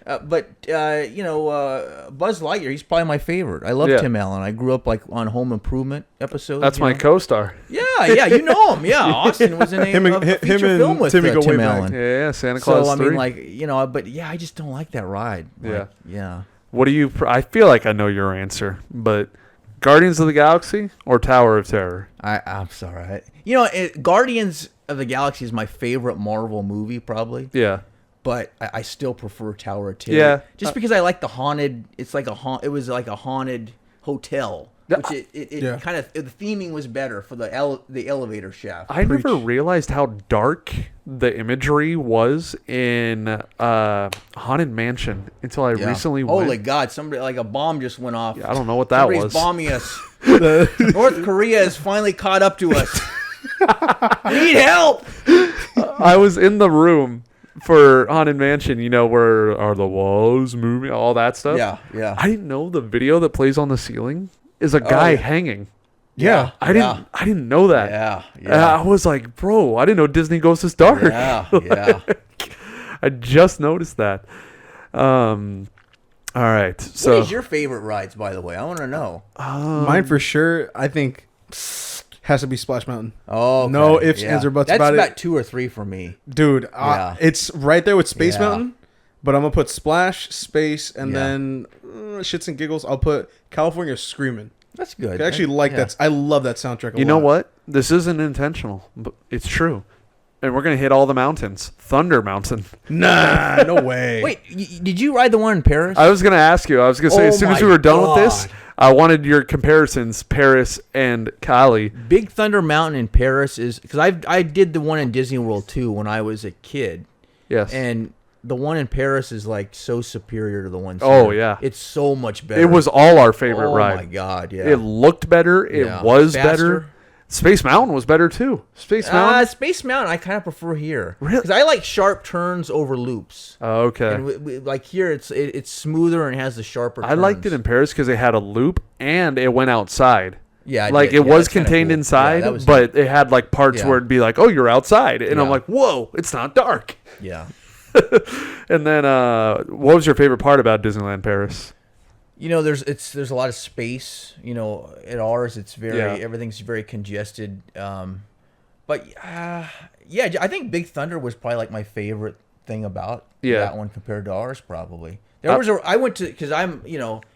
But Buzz Lightyear, he's probably my favorite. I love Yeah. Tim Allen. I grew up like on Home Improvement episodes. that's you my know? co-star. Yeah, you know him. Yeah, Austin was in Him a and- feature him and film with Timmy go way Tim back. Allen. Yeah, Santa Claus So I 3. mean, like but yeah, I just don't like that ride. Yeah. Yeah. What do you? I feel like I know your answer, but Guardians of the Galaxy or Tower of Terror? I'm sorry. Guardians of the Galaxy is my favorite Marvel movie, probably. Yeah, But I still prefer Tower of Terror. Yeah. Just because I like the haunted. It's like it was like a haunted hotel, which it Yeah. kind of the theming was better for the elevator shaft. I never realized how dark the imagery was in Haunted Mansion until I Yeah. recently Holy went. God! Somebody like a bomb just went off. I don't know what that Somebody's was. bombing us. North Korea has finally caught up to us. We need help. I was in the room for Haunted Mansion, where are the walls moving, all that stuff. Yeah. I didn't know the video that plays on the ceiling is a guy yeah. hanging. Yeah. I didn't know that. Yeah. And I was like, bro, I didn't know Disney Ghost is dark. Yeah. I just noticed that. All right. So What is your favorite rides, by the way? I want to know. Mine for sure, I think, has to be Splash Mountain. Oh, okay. No ifs, ands, or buts That's about it. about 2 or 3 for me. Dude, Yeah. it's right there with Space Yeah. Mountain, but I'm going to put Splash, Space, and Yeah. then shits and giggles, I'll put California Screaming. That's good. I actually like Yeah. that. I love that soundtrack a lot. you know what? This isn't intentional, but it's true. and we're gonna hit all the mountains. Thunder Mountain. Nah, no way. Wait, did you ride the one in Paris? I was gonna ask you. I was gonna say, Oh as soon as my we were done with this, God. I wanted your comparisons, Paris and Cali. Big Thunder Mountain in Paris is because I did the one in Disney World too when I was a kid, Yes. and the one in Paris is like so superior to the one. Oh, here. yeah. It's so much better. It was all our favorite Oh ride. my god, yeah. It looked better. It Yeah. was Faster. better. Space Mountain was better too. Space Mountain. Space Mountain I kind of prefer here Really? because I like sharp turns over loops. Oh, okay. And like here, it's smoother and has the sharper. I liked it turns. in Paris because it had a loop and it went outside. Yeah, I Like did. it Yeah, was that's kinda contained cool. inside, Yeah, that was but it had like parts Yeah. where it'd be like, "Oh, you're outside," and I'm Yeah. like, "Whoa, it's not dark." Yeah. And then, what was your favorite part about Disneyland Paris? You know, there's a lot of space. You know, at ours, it's very Yeah. everything's very congested. But yeah, I think Big Thunder was probably like my favorite thing about Yeah. that one compared to ours. Probably I went to because I'm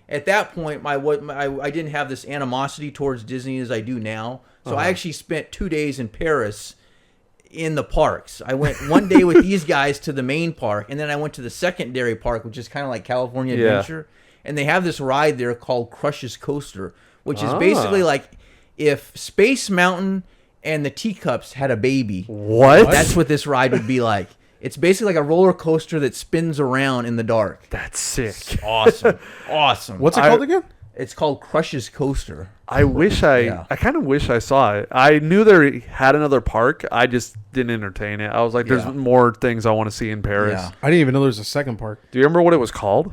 at that point I didn't have this animosity towards Disney as I do now. So I actually spent 2 days in Paris in the parks. I went one day with these guys to the main park, and then I went to the secondary park, which is kind of like California Yeah. Adventure. And they have this ride there called Crush's Coaster, which is basically like if Space Mountain and the Teacups had a baby. What? That's what this ride would be like. It's basically like a roller coaster that spins around in the dark. That's sick. Awesome. Awesome. What's it called again? It's called Crush's Coaster. I wish I kind of wish I saw it. I knew they had another park. I just didn't entertain it. I was like, there's Yeah. more things I want to see in Paris. Yeah. I didn't even know there was a second park. Do you remember what it was called?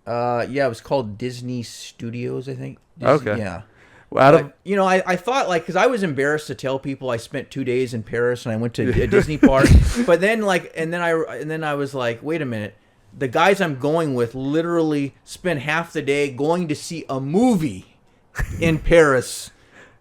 Yeah, it was called Disney Studios, I think. Disney, Okay. Yeah. Out of But, I thought like because I was embarrassed to tell people I spent 2 days in Paris and I went to a Disney park, but then and then I was like, wait a minute, the guys I'm going with literally spent half the day going to see a movie in Paris.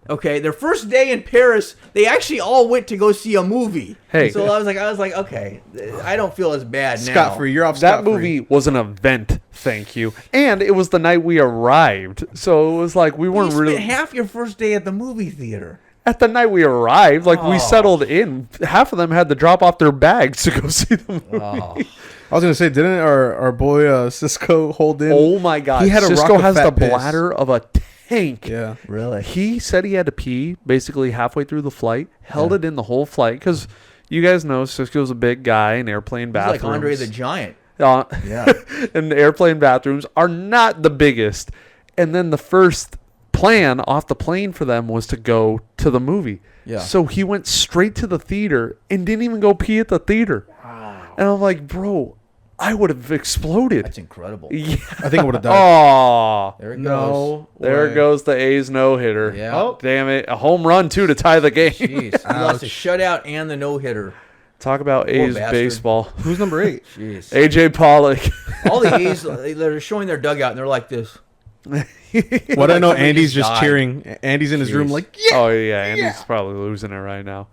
Okay, their first day in Paris, they actually all went to go see a movie. Hey. So I was like, okay, I don't feel as bad now. Scot free. You're off that scot-free. movie was an event. Thank you. And it was the night we arrived, so it was like we You weren't spent really half your first day at the movie theater. at the night we arrived. Like we Oh. settled in. Half of them had to drop off their bags to go see the movie. Oh. I was gonna say, didn't our boy Cisco hold in? Oh my god! He had a Cisco rock has of the fat piss. bladder of a tank. Yeah. Really? He said he had to pee basically halfway through the flight. Held it in the whole flight because you guys know Cisco's a big guy in airplane He's bathrooms. like Andre the Giant. Yeah. Yeah. And the airplane bathrooms are not the biggest. And then the first plan off the plane for them was to go to the movie. Yeah. So he went straight to the theater and didn't even go pee at the theater. Wow. And I'm like, bro, I would have exploded. That's incredible. Yeah. I think I would have died. Aw. There it goes. No. There way. goes the A's no-hitter. Yeah. Oh, damn it. A home run, too, to tie the game. Jeez. He lost a shutout and the no-hitter. Talk about A's bastard. baseball. Who's number 8? Jeez. A.J. Pollock. All the A's, they're showing their dugout and they're like this. What I know, Somebody Andy's just just died. cheering. Andy's in his room Jeez. like, yeah. Oh, yeah. Andy's probably losing it right now.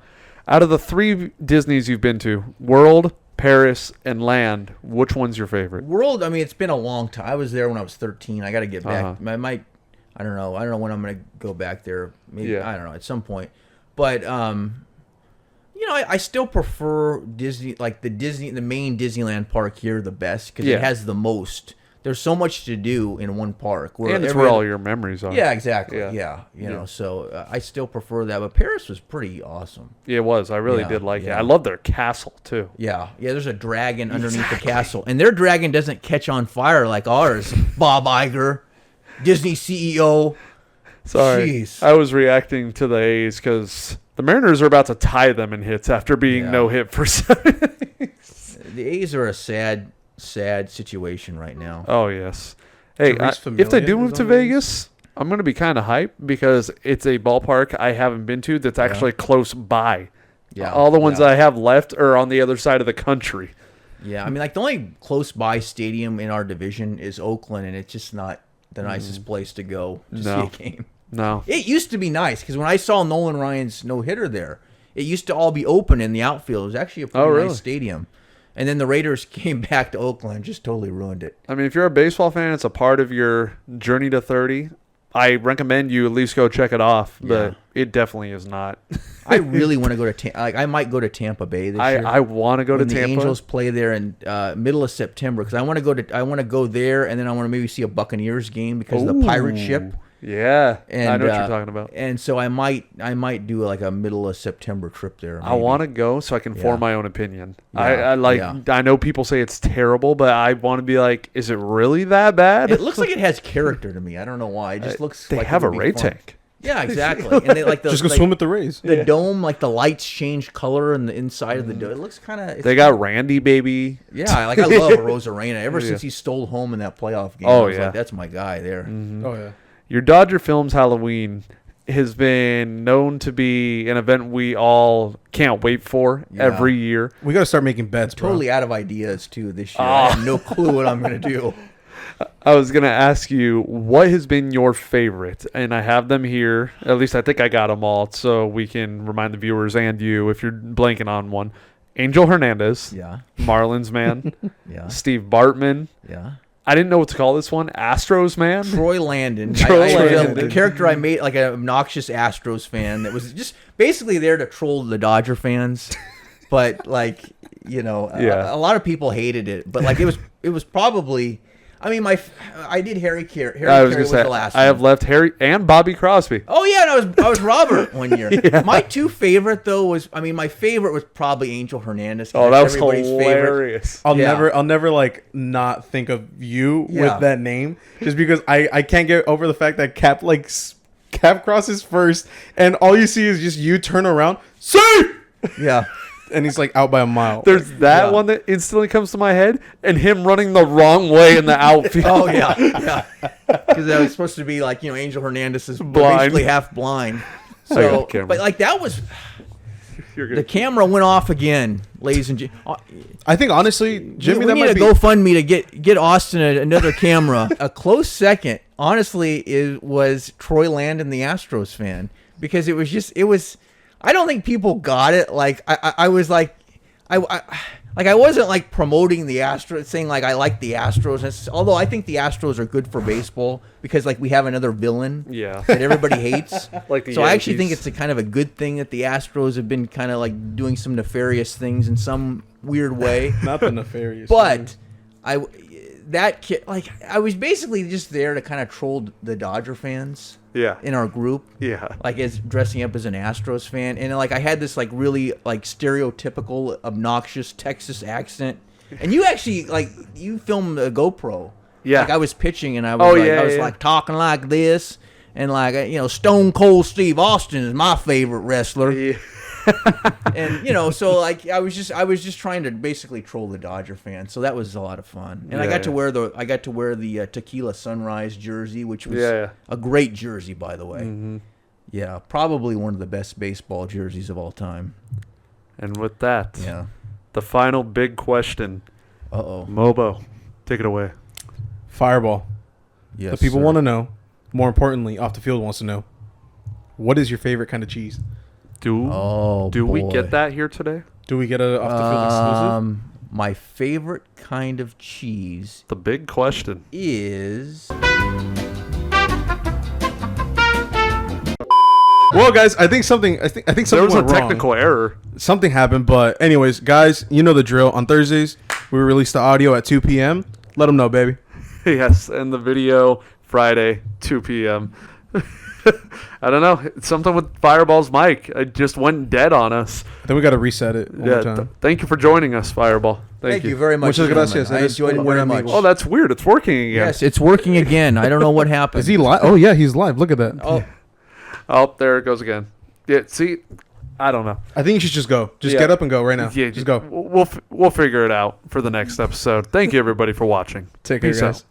Out of the 3 Disneys you've been to, World, Paris, and Land, which one's your favorite? World, I mean, it's been a long time. I was there when I was 13. I got to get back. Uh-huh. I might, I don't know when I'm going to go back there. Maybe, Yeah. I don't know, at some point. But, you know, I still prefer Disney, like the main Disneyland park here the best because Yeah. it has the most. There's so much to do in one park. And it's every where other- all your memories are. Yeah, exactly. Yeah. Yeah, you Yeah. know, so I still prefer that. But Paris was pretty awesome. It was. I really Yeah, did like it. yeah. I love their castle, too. Yeah, there's a dragon underneath the castle, and their dragon doesn't catch on fire like ours. Bob Iger, Disney CEO. Sorry. Jeez. I was reacting to the A's because the Mariners are about to tie them in hits after being Yeah. no hit for 7 innings. The A's are a sad situation right now. Oh, yes. Hey, Therese if they Familia do is move to on the A's? Vegas, I'm going to be kind of hyped because it's a ballpark I haven't been to that's actually close by. Yeah, All the ones yeah. I have left are on the other side of the country. Yeah, I mean, like the only close by stadium in our division is Oakland, and it's just not the nicest place to go to No. see a game. No. It used to be nice because when I saw Nolan Ryan's no hitter there, it used to all be open in the outfield. It was actually a pretty really? nice stadium. And then the Raiders came back to Oakland, and just totally ruined it. I mean, if you're a baseball fan, it's a part of your journey to 30. I recommend you at least go check it off, but Yeah. it definitely is not. I really want to go to Tampa. I might go to Tampa Bay this year. I want to go to when the Tampa. Angels play there in middle of September because I want to go there and then I want to maybe see a Buccaneers game because of the pirate ship. Yeah, And I know what you're talking about. And so I might do like a middle of September trip there. I want to go so I can form my own opinion. I yeah. I know people say it's terrible, but I want to be like, is it really that bad? It looks like it has character to me. I don't know why. It just looks. They like it have a would be Ray fun. tank. Yeah, exactly. And they like the Just go like, swim with the Rays. the dome, like the lights change color in the inside of the dome. It looks kind of. They got Randy, baby. Yeah, like I love Rosarena. Ever since he stole home in that playoff game, Oh, I was yeah. like, that's my guy there. Oh yeah. Your Dodger Films Halloween has been known to be an event we all can't wait for Yeah. every year. We got to start making bets, bro. Totally out of ideas too this year. I have no clue what I'm gonna do. I was going to ask you, what has been your favorite? And I have them here. At least I think I got them all, so we can remind the viewers and you if you're blanking on one. Angel Hernandez, Yeah, Marlins man, yeah, Steve Bartman. yeah. I didn't know what to call this one. Astros man. Troy Landon. Troy Landon. The character I made, like an obnoxious Astros fan that was just basically there to troll the Dodger fans. But like, Yeah. a lot of people hated it. But like, it was probably. I mean, I did Harry Carey. Harry I was Carey going to say, the last I have one. left Harry and Bobby Crosby. Oh yeah, and I was Robert one year. My two favorite though was, I mean, my favorite was probably Angel Hernandez. Oh, that was Everybody's favorite. hilarious. I'll Yeah. never like not think of you Yeah. with that name, just because I can't get over the fact that Cap crosses first, and all you see is just you turn around, see, Yeah. and he's like out by a mile. There's that Yeah. one that instantly comes to my head, and him running the wrong way in the outfield. Oh yeah, yeah. Because that was supposed to be like Angel Hernandez is Blind. basically half blind. I got So, the camera. but like that was You're the good. camera went off again, ladies and gentlemen. I think honestly, Jimmy, we that need might a be. GoFundMe to get Austin another camera. A close second, honestly, was Troy Landon, the Astros fan, because it was. I don't think people got it. Like I was like, I wasn't like promoting the Astros, saying like I like the Astros. Although I think the Astros are good for baseball because like we have another villain Yeah. that everybody hates. Like the So I actually think Yankees. it's a kind of a good thing that the Astros have been kind of like doing some nefarious things in some weird way. Not the nefarious. But I was basically just there to kind of troll the Dodger fans Yeah. in our group, Yeah. like as dressing up as an Astros fan, and like I had this like really like stereotypical obnoxious Texas accent, and you actually like you filmed a GoPro. Yeah. Like I was pitching and I Oh, was like yeah, I was yeah. like talking like this. And like Stone Cold Steve Austin is my favorite wrestler. Yeah. And so like I was just trying to basically troll the Dodger fans, so that was a lot of fun. And I Yeah, got to yeah. wear the Tequila Sunrise jersey, which was Yeah. a great jersey, by the way. Mm-hmm. Yeah, probably one of the best baseball jerseys of all time. And with that, Yeah. the final big question. Uh-oh. Mobo, take it away. Fireball. Yes. The people sir. want to know. More importantly, off the field wants to know. What is your favorite kind of cheese? Oh, Do we boy. get that here today? Do we get a off the field exclusive? My favorite kind of cheese The big question. is Well, guys, I think something. I think something There was a went wrong. technical error. Something happened, but anyways, guys, you know the drill. On Thursdays, we release the audio at 2 p.m. Let them know, baby. Yes, and the video Friday, 2 p.m. I don't know. It's something with Fireball's mic. It just went dead on us. I think we got to reset it one more time. Thank you for joining us, Fireball. Thank you very much. Muchas gentlemen. gracias. I enjoyed it very much. Oh, that's weird. It's working again. Yes, it's working again. I don't know what happened. Is he live? Oh yeah, he's live. Look at that. Oh, there it goes again. Yeah, see, I don't know. I think you should just go. Just Yeah. get up and go right now. Yeah, just go. We'll figure it out for the next episode. Thank you, everybody, for watching. Take care, Peace guys. out.